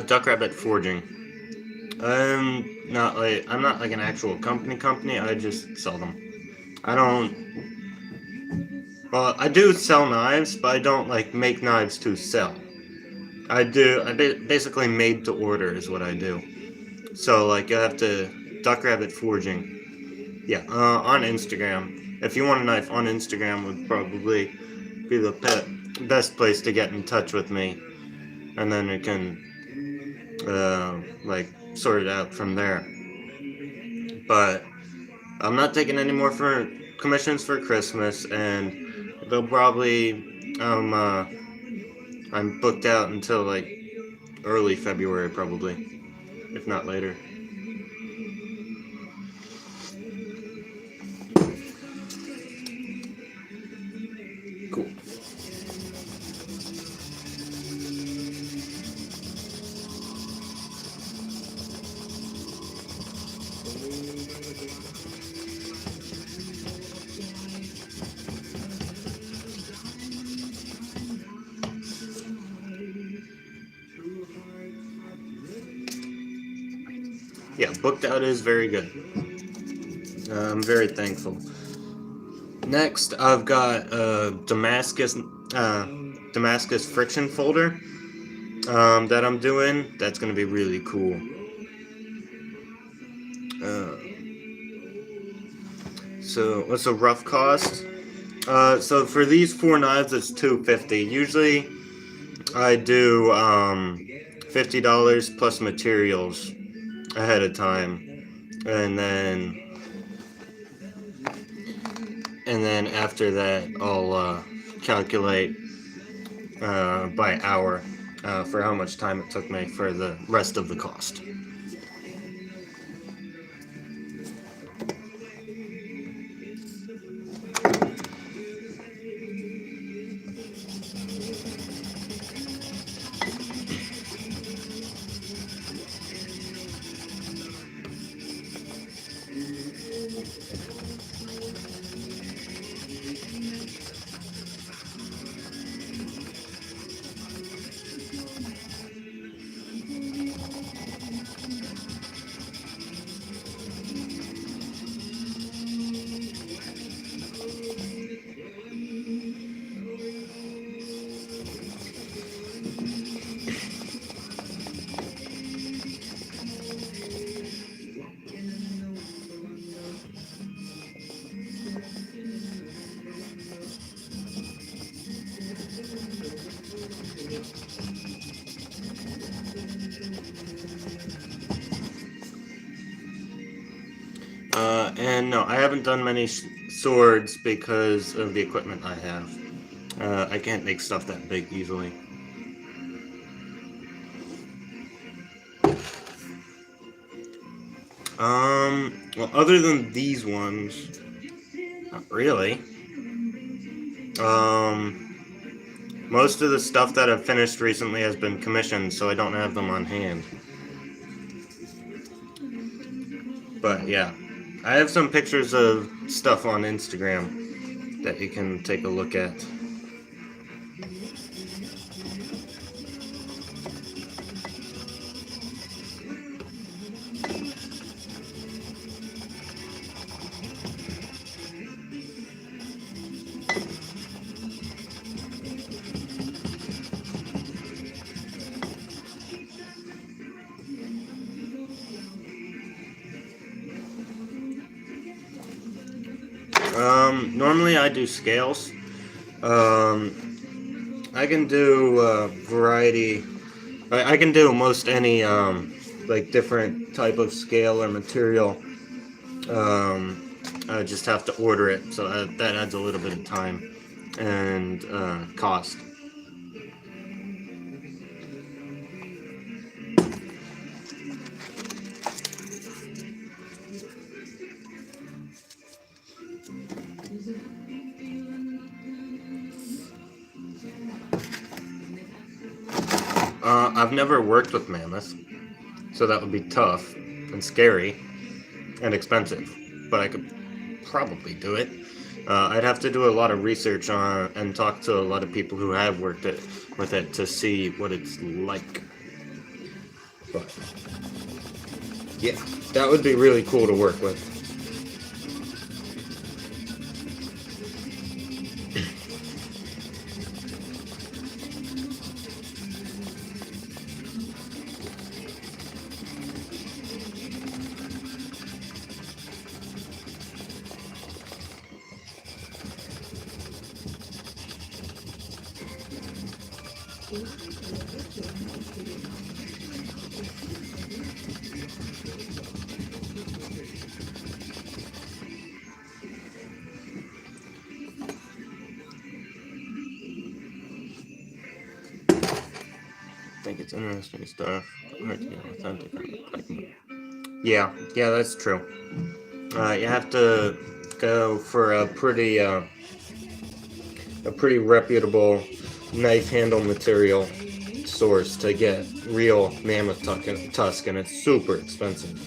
Duck Rabbit Forging. I'm not like an actual company. I just sell them. I don't. Well, I do sell knives, but I don't like make knives to sell. I basically made to order is what I do. So like you have to Duck Rabbit Forging. Yeah, on Instagram. If you want a knife on Instagram, would probably be the best place to get in touch with me, and then you can like sort it out from there. But I'm not taking any more for commissions for Christmas, and they'll probably I'm booked out until like early February probably, if not later. Cool. Yeah, booked out is very good. I'm very thankful. Next, I've got Damascus friction folder that I'm doing. That's gonna be really cool. So what's a rough cost? So for these 4 knives, it's $250. Usually, I do $50 plus materials ahead of time, and then after that, I'll calculate by hour for how much time it took me for the rest of the cost. And no, I haven't done many swords because of the equipment I have. I can't make stuff that big easily. Well, other than these ones, not really. Most of the stuff that I've finished recently has been commissioned, so I don't have them on hand. But yeah, I have some pictures of stuff on Instagram that you can take a look at. Normally I do scales. I can do variety. I can do most any like different type of scale or material. I just have to order it, so that adds a little bit of time and cost. I've never worked with mammoth, so that would be tough and scary and expensive, but I could probably do it. I'd have to do a lot of research on and talk to a lot of people who have worked with it to see what it's like. But yeah, that would be really cool to work with. I think it's interesting stuff. Hard to get authentic. Yeah, that's true. You have to go for a pretty reputable knife handle material source to get real mammoth tusk, and it's super expensive.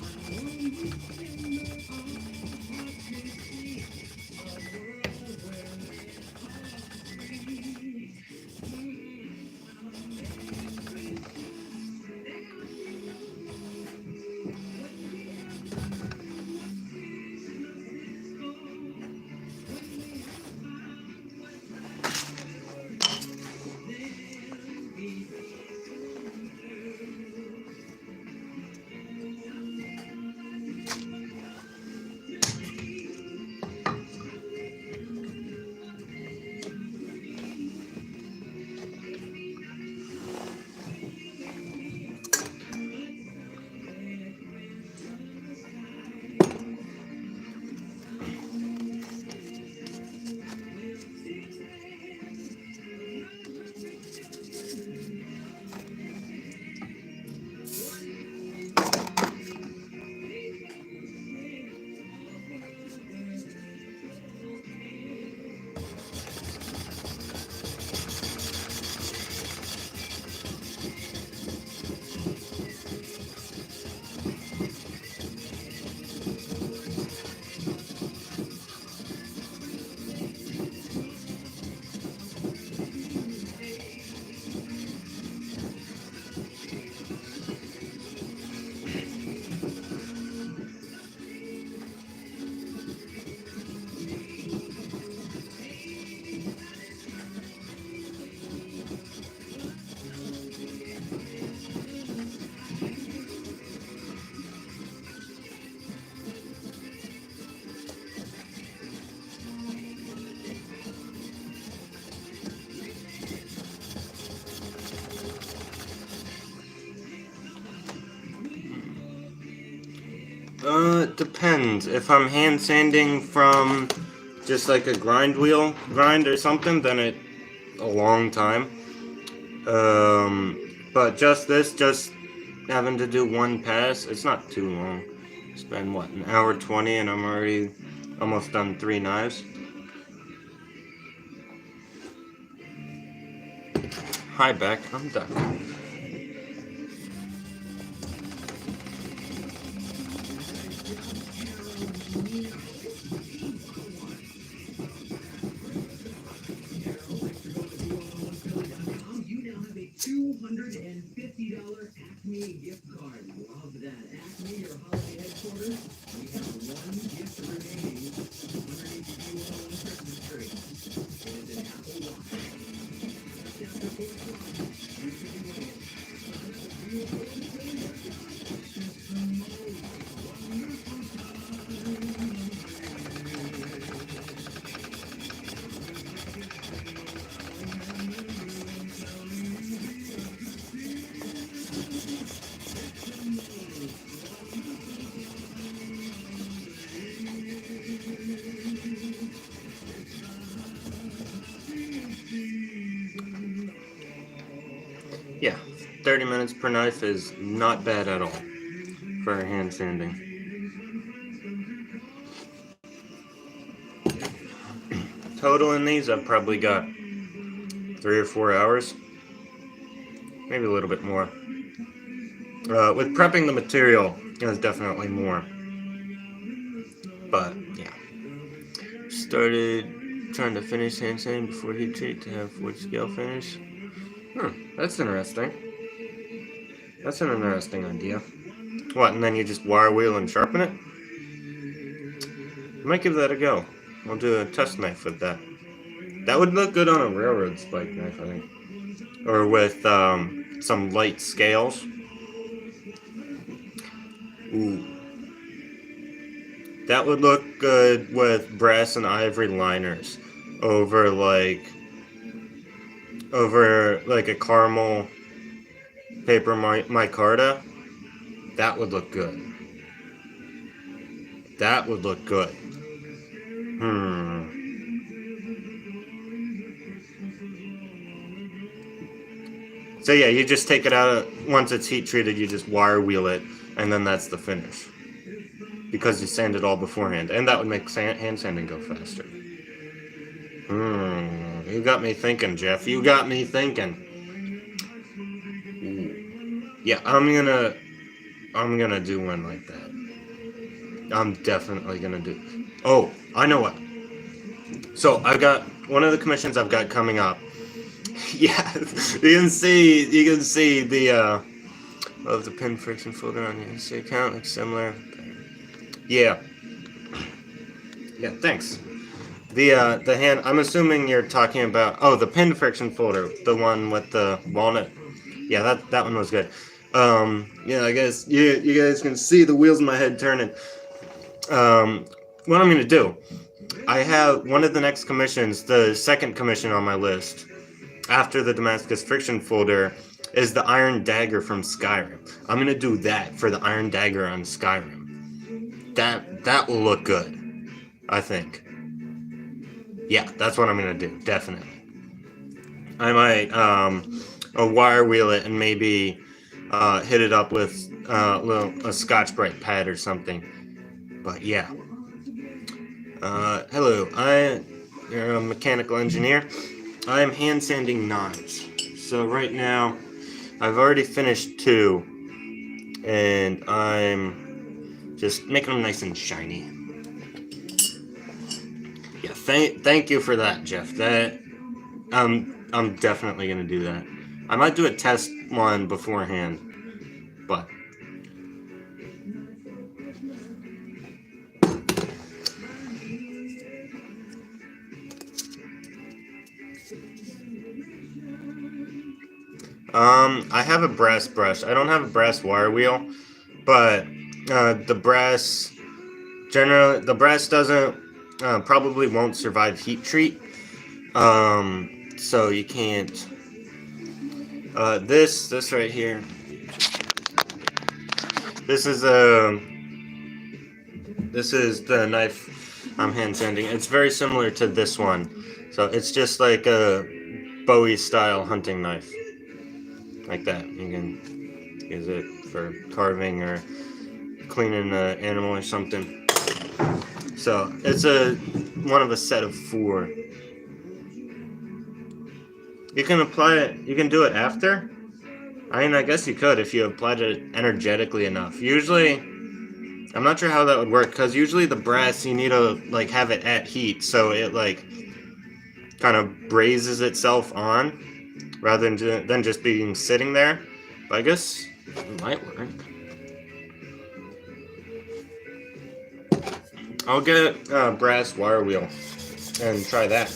It depends. If I'm hand sanding from just like a grind or something, then it a long time. But just having to do one pass, it's not too long. It's been what, an hour 20 and I'm already almost done 3 knives. Hi Beck, I'm done. You now have a $250 Acme gift card. Love that. Acme, your holiday headquarters. We have one gift remaining underneath the Q101 Christmas tree. It is an Apple Watch. Just after 4 o'clock, you should be winning it. Sign up at Q101.com. It's the most wonderful Yeah, 30 minutes per knife is not bad at all for hand sanding. Total in these, I've probably got 3 or 4 hours, maybe a little bit more. With prepping the material, it's definitely more. But yeah, started trying to finish hand sanding before heat treat to have wood scale finish. That's interesting. That's an interesting idea. What, and then you just wire wheel and sharpen it? I might give that a go. I'll do a test knife with that. That would look good on a railroad spike knife, I think. Or with some light scales. Ooh. That would look good with brass and ivory liners over like a caramel paper micarta. That would look good. That would look good. So yeah, you just take it out, once it's heat treated, you just wire wheel it, and then that's the finish. Because you sand it all beforehand, and that would make hand sanding go faster. You got me thinking, Jeff. You got me thinking. Yeah, I'm gonna do one like that. I'm definitely gonna do. Oh, I know what. So I've got one of the commissions I've got coming up. Yeah, you can see the of the pin friction folder on your NC account looks similar. Yeah, thanks. The hand, I'm assuming you're talking about, the pin friction folder, the one with the walnut. Yeah, that one was good. Yeah, I guess you guys can see the wheels in my head turning. What I'm gonna do, I have one of the next commissions, the second commission on my list, after the Damascus friction folder, is the Iron Dagger from Skyrim. I'm gonna do that for the Iron Dagger on Skyrim. That will look good, I think. Yeah, that's what I'm gonna do, definitely. I might wire wheel it and maybe hit it up with a Scotch-Brite pad or something. But yeah. Hello, you're a mechanical engineer. I am hand sanding knives. So right now, I've already finished 2, and I'm just making them nice and shiny. Yeah, thank you for that, Jeff. That I'm definitely gonna do that. I might do a test one beforehand, but. I have a brass brush. I don't have a brass wire wheel, but the brass doesn't probably won't survive heat treat. So you can't. This right here. This is the knife I'm hand sanding. It's very similar to this one. So it's just like a Bowie style hunting knife. Like that. You can use it for carving or cleaning an animal or something. So it's one of a set of 4. You can apply it. You can do it after. I mean, I guess you could if you applied it energetically enough. Usually, I'm not sure how that would work because usually the brass you need to like have it at heat so it like kind of braises itself on rather than just being sitting there. But I guess it might work. I'll get a brass wire wheel and try that.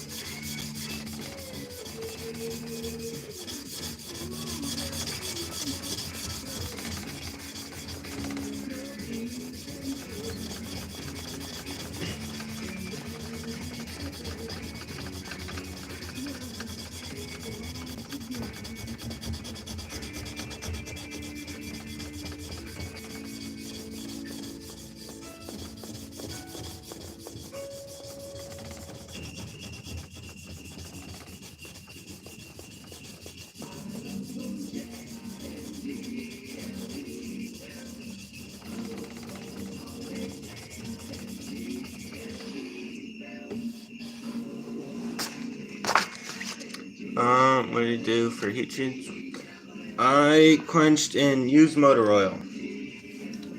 What do you do for heat treats? I quenched in used motor oil.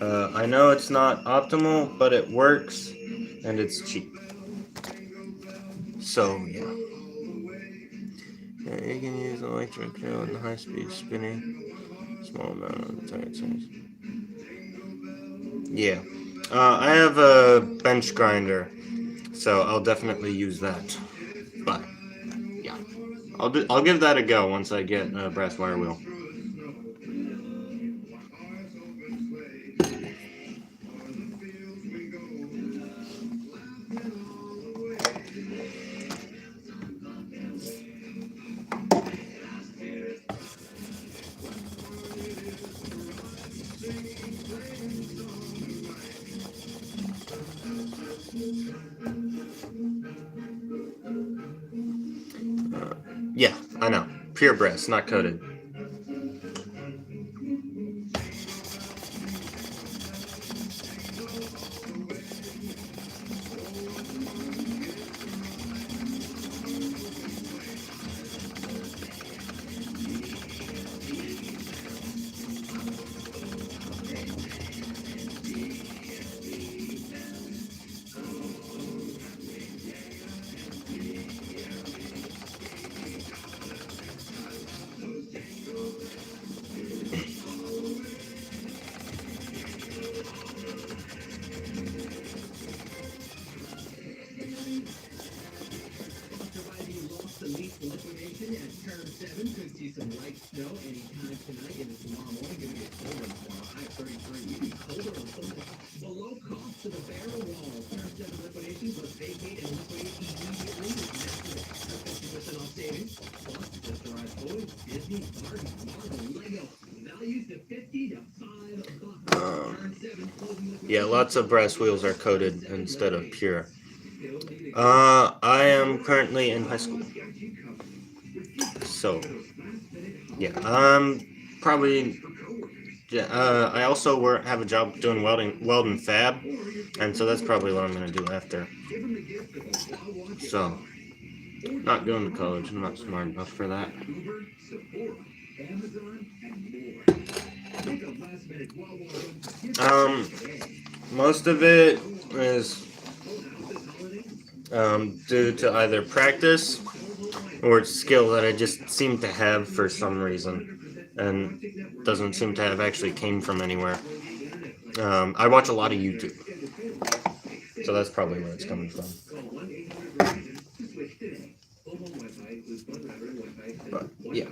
I know it's not optimal, but it works, and it's cheap. So, yeah. You can use electric drill and high-speed spinning. Small amount of tight size. Yeah. I have a bench grinder, so I'll definitely use that. But, yeah. I'll give that a go once I get a brass wire wheel. Yeah, I know. Pure brass, not coated. Yeah, lots of brass wheels are coated instead of pure. I am currently in high school. So, yeah, probably. Yeah, I also have a job doing welding fab, and so that's probably what I'm gonna do after. So, not going to college. I'm not smart enough for that. Most of it is due to either practice or skill that I just seem to have for some reason, and doesn't seem to have actually came from anywhere. I watch a lot of YouTube, so that's probably where it's coming from. But yeah.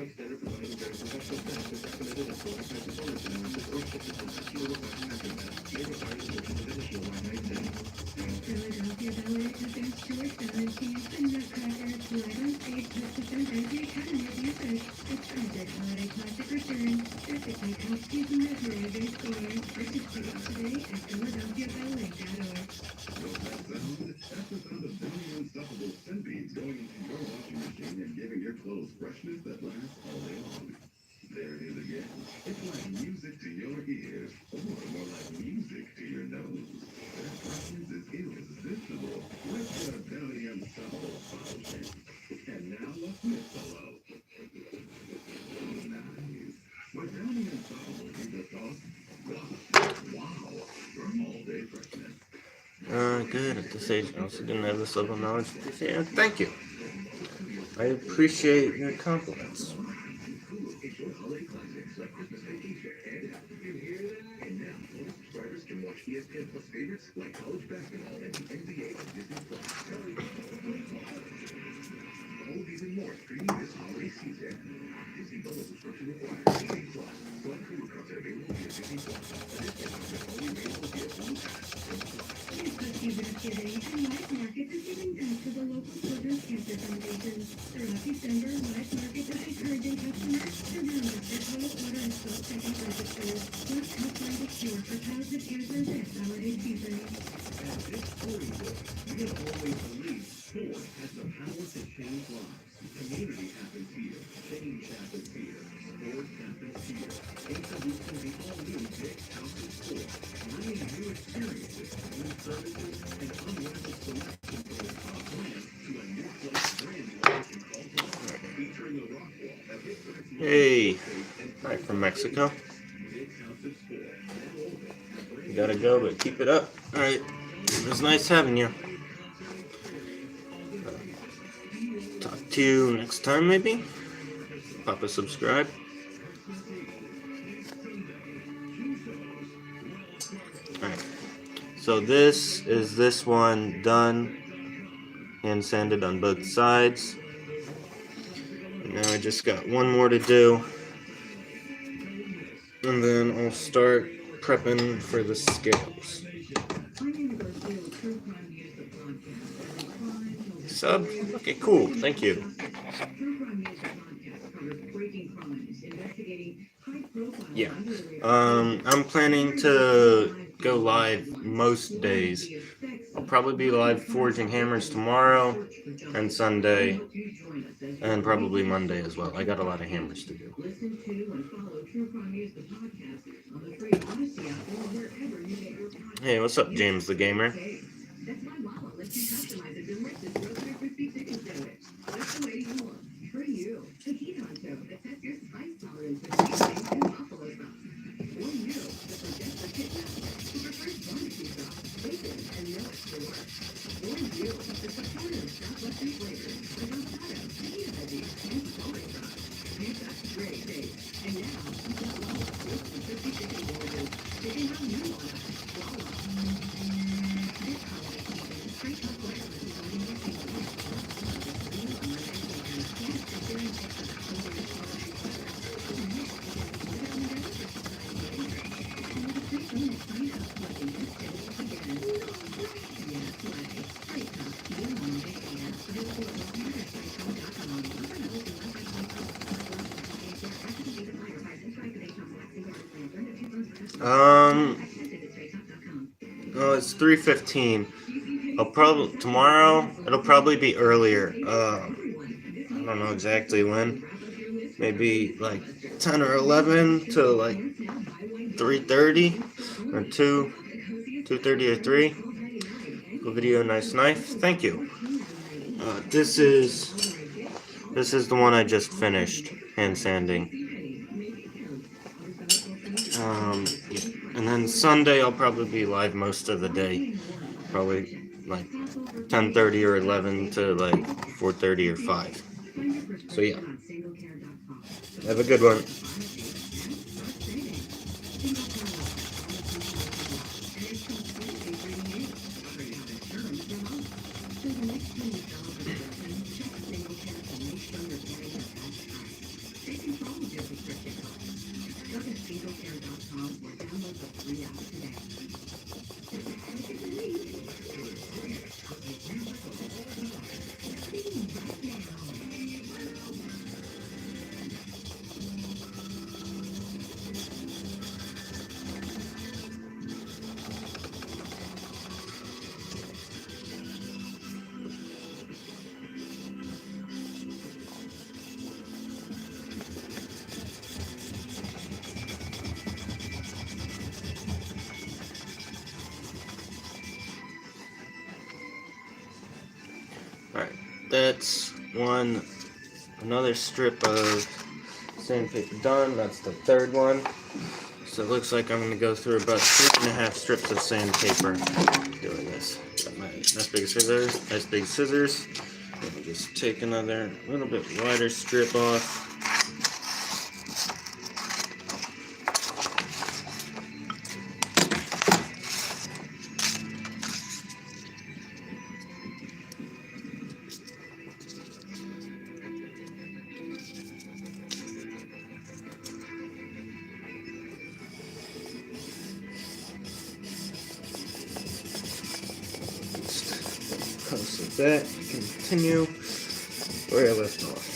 Freshness that lasts all day long. There it is again. It's like music to your ears, or more like music to good at this age. I also didn't have this level of knowledge. Yeah, thank you. I appreciate your compliments. Subscribers can watch ESPN Plus favorites like college basketball and the NBA on Disney Plus. All of these and more streaming this holiday season. Disney Bundle subscription required. Disney Plus. Select Hulu content available via Disney Plus. Additional content only available via Hulu Pass. Kentucky Thanksgiving and Life Market is giving back to the local Children's Cancer Foundation. Throughout December, Life Market is encouraging customers to download their total order and self-checkout registers. Let's help find a cure for childhood cancer this holiday season. At this sporting book, we have always believed sport has the power to change lives. Community happens here. Change happens here. Sports happens here. Introducing the all-new Dick's House of Sport. Bringing new experiences, new services, and unrivaled selection from the top brands to a new place brand new location called Rock, featuring a rock wall that hits its Hey, hi from Mexico. Dick's House of Sport. All over. You gotta go, but keep it up. Alright, it was nice having you. Talk to you next time, maybe? Papa, subscribe. Alright, so this one done. Hand sanded on both sides. And now I just got one more to do. And then I'll start prepping for the scales. Sub? Okay, cool. Thank you. Yeah. I'm planning to go live most days. I'll probably be live forging hammers tomorrow and Sunday and probably Monday as well. I got a lot of hammers to do. Listen to and follow True Crime News, the podcast, on the free Odyssey app or wherever you get your podcasts. Hey, what's up, James the Gamer? That's my mama. Lets you customize a delicious roasted crispy chicken sandwich. Just the way you want. For you. The heat honcho that sets your spice tolerance with seasoning and buffalo sauce. Or you, the Progesta Pitmaster, who prefers barbecue sauce, bacon, and no extra work. Or you, the supporter of Southwestern flavors like avocado, fajita veggies, and soy sauce. You've got great taste. And now, you can follow up roasted crispy chicken sandwiches. Chicken how you want it. Voila. This holiday season, Frank House Wireless is letting you see the best of you on my Instagram. Yes, if you're in Texas, I'm going to follow you. Oh, yes, you can look it on the register side. And with a 3-minute sign-up, letting you schedule again. Yes, play. Frank House, you on my Instagram. Available at walmart.com. Activate the fire price and strike the Daytop Waxing Garden Lantern at 2 months for customers. Accepted at straighttop.com. Oh, it's 3:15. I'll probably tomorrow. It'll probably be earlier. I don't know exactly when. Maybe like 10 or 11 to like 3:30 or 2:30 or 3. Cool video, nice knife. Thank you. This is the one I just finished hand sanding. Yeah. And then Sunday I'll probably be live most of the day. Probably like 10:30 or 11 to like 4:30 or 5. So yeah. Have a good one. Alright, that's another strip of sandpaper done. That's the third one. So it looks like I'm going to go through about 3.5 strips of sandpaper doing this. Got my big scissors. And just take another little bit wider strip off. Close with that. Continue where I left off.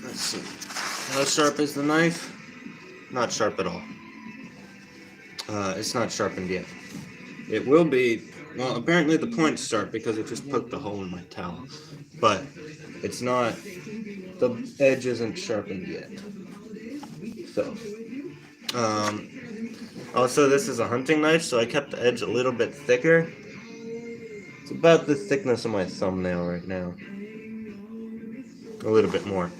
Let's see. How sharp is the knife? Not sharp at all. It's not sharpened yet. It will be. Well, apparently the point's sharp because it just poked a hole in my towel. But it's not. The edge isn't sharpened yet. So. Also, this is a hunting knife, so I kept the edge a little bit thicker. It's about the thickness of my thumbnail right now. A little bit more.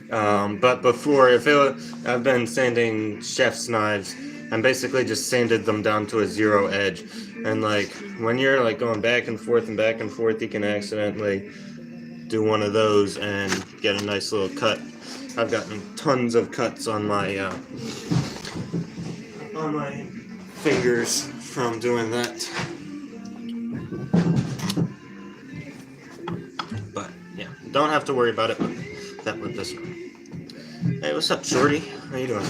But before, I've been sanding chef's knives, and basically just sanded them down to a 0 edge. And like when you're like going back and forth, you can accidentally do one of those and get a nice little cut. I've gotten tons of cuts on my fingers from doing that. But yeah, don't have to worry about it with this one. Hey, what's up, Shorty? How you doing?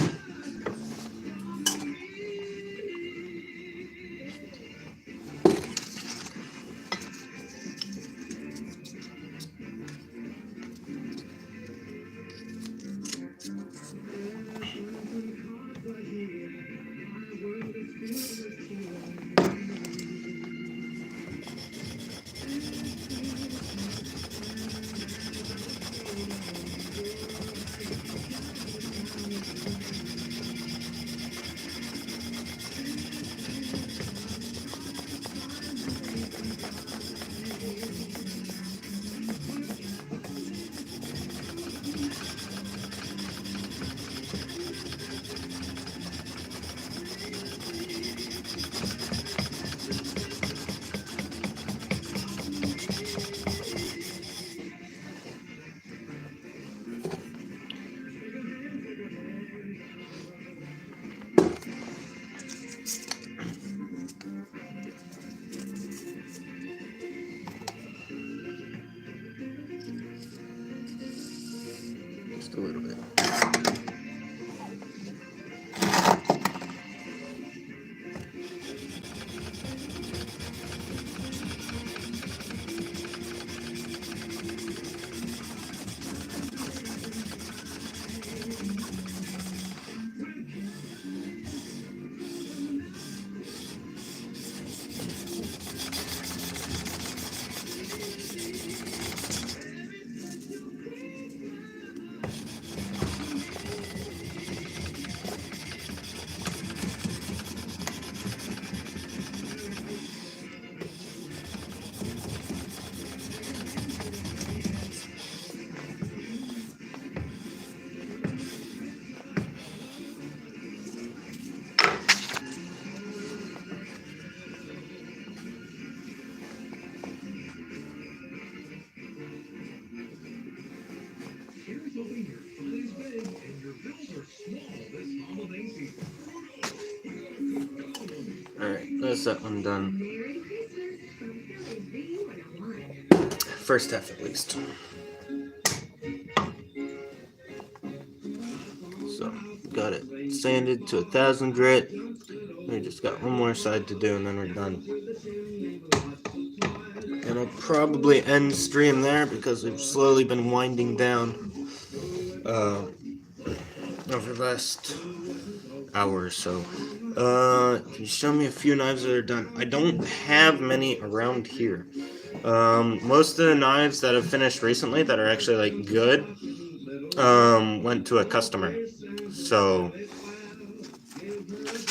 That's that one done. Merry Christmas from Philly Z101. First half at least. So, got it sanded to 1000 grit. We just got one more side to do and then we're done. And I'll probably end stream there because we've slowly been winding down over the last hour or so. Can you show me a few knives that are done? I don't have many around here. Most of the knives that have finished recently that are actually like good went to a customer. So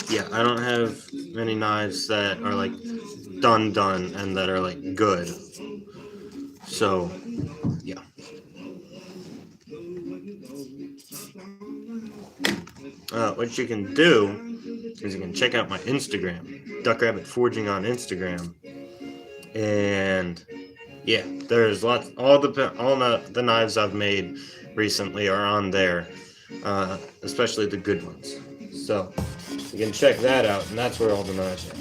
yeah, I don't have many knives that are like done and that are like good. So yeah. What you can do is you can check out my Instagram, Duck Rabbit Forging on Instagram, and yeah, there's lots. All the knives I've made recently are on there, especially the good ones. So you can check that out, and that's where all the knives are at.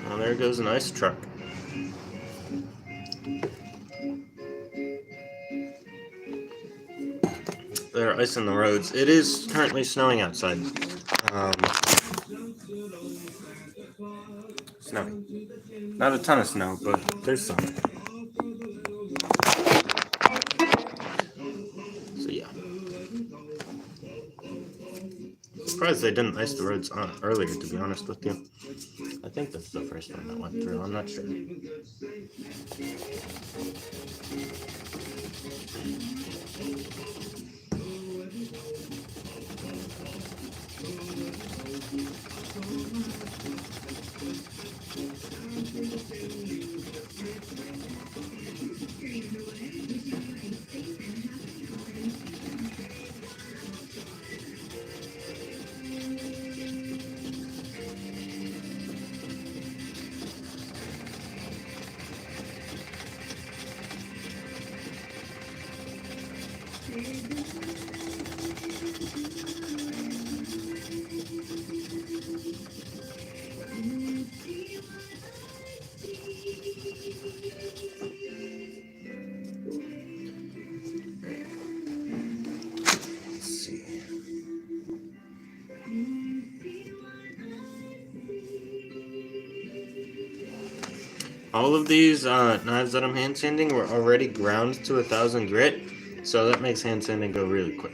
Well, there goes an ice truck. They're icing the roads. It is currently snowing outside. Snowing. Not a ton of snow, but there's some. So yeah. Surprised they didn't ice the roads earlier, to be honest with you. I think that's the first one that went through. I'm not sure. All of these knives that I'm hand sanding were already ground to 1000 grit, so that makes hand sanding go really quick.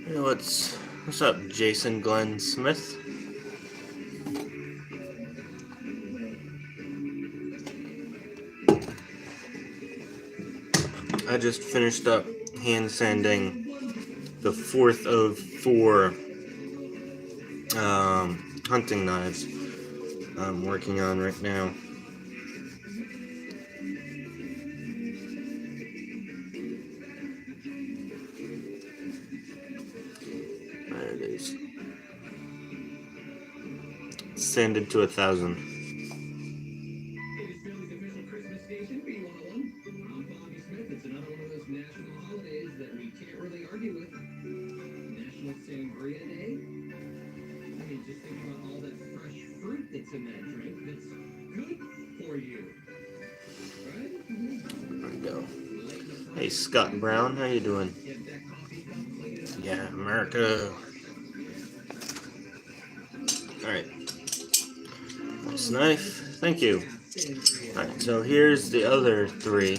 Hey, what's up, Jason Glenn Smith? I just finished up hand sanding the fourth of four hunting knives I'm working on right now. There it is. Sanded to 1,000. It is Philly's official Christmas station, B101. I'm Bobby Smith. It's another one of those national holidays that we can't really argue with. National Sangria Day. I mean, just think about all that fresh fruit that's in that drink that's good for you. Right? There we go. Hey, Scott Brown, how you doing? Get that coffee cup, clean it up. Yeah, America. Alright. Nice knife. Thank you. Alright, so here's the other three.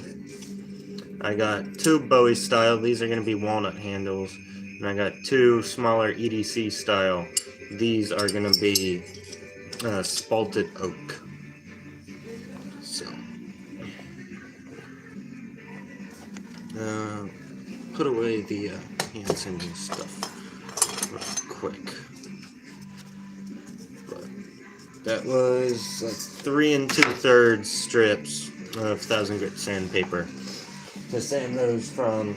I got two Bowie style. These are going to be walnut handles. And I got two smaller EDC style. These are going to be spalted oak. So, put away the hand sanding stuff real quick. But that was like 3 2/3 strips of 1,000 grit sandpaper. To sand those from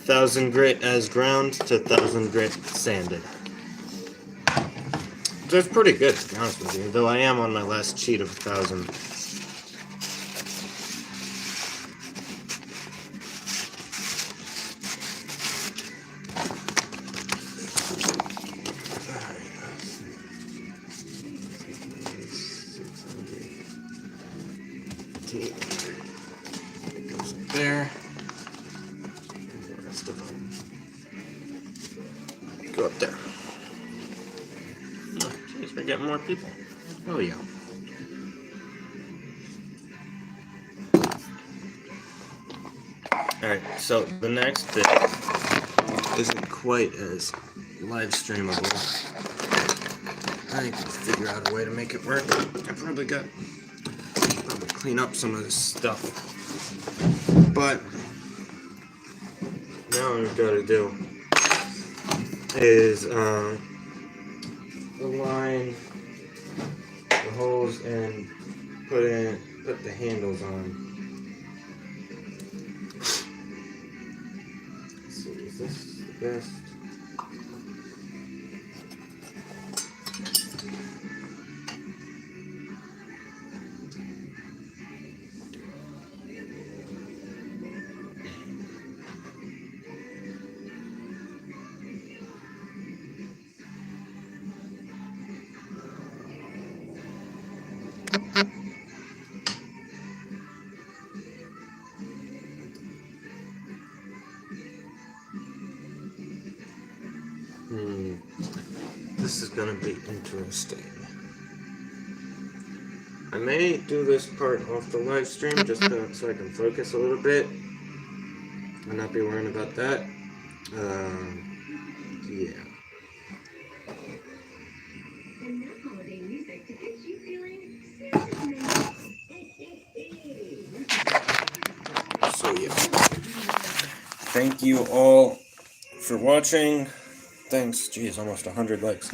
1,000 grit as ground to 1,000 grit sanded. That's pretty good, to be honest with you, though I am on my last sheet of 1,000. Goes there. And the rest of them. Go up there. Oh, jeez, we're getting more people. Oh, yeah. Alright, so the next bit isn't quite as live streamable. I think we'll figure out a way to make it work. I probably clean up some of this stuff. But now what we've got to do is align the holes and put the handles on. Let's see, is this the best? This is gonna be interesting. I may do this part off the live stream just so I can focus a little bit and not be worrying about that. Yeah. And now holiday music to get you feeling So yeah. Thank you all for watching. Thanks. Geez, almost 100 likes.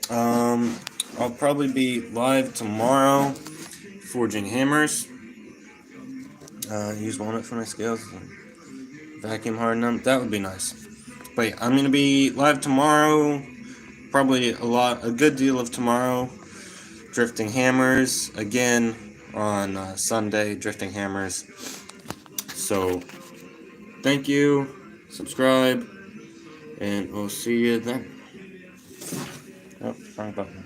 I'll probably be live tomorrow forging hammers. Use walnut for my scales. Vacuum harden them. That would be nice. But yeah, I'm gonna be live tomorrow. Probably a good deal of tomorrow. Drifting hammers again on Sunday. Drifting hammers. So thank you. Subscribe. And we'll see you then. Oh, wrong button.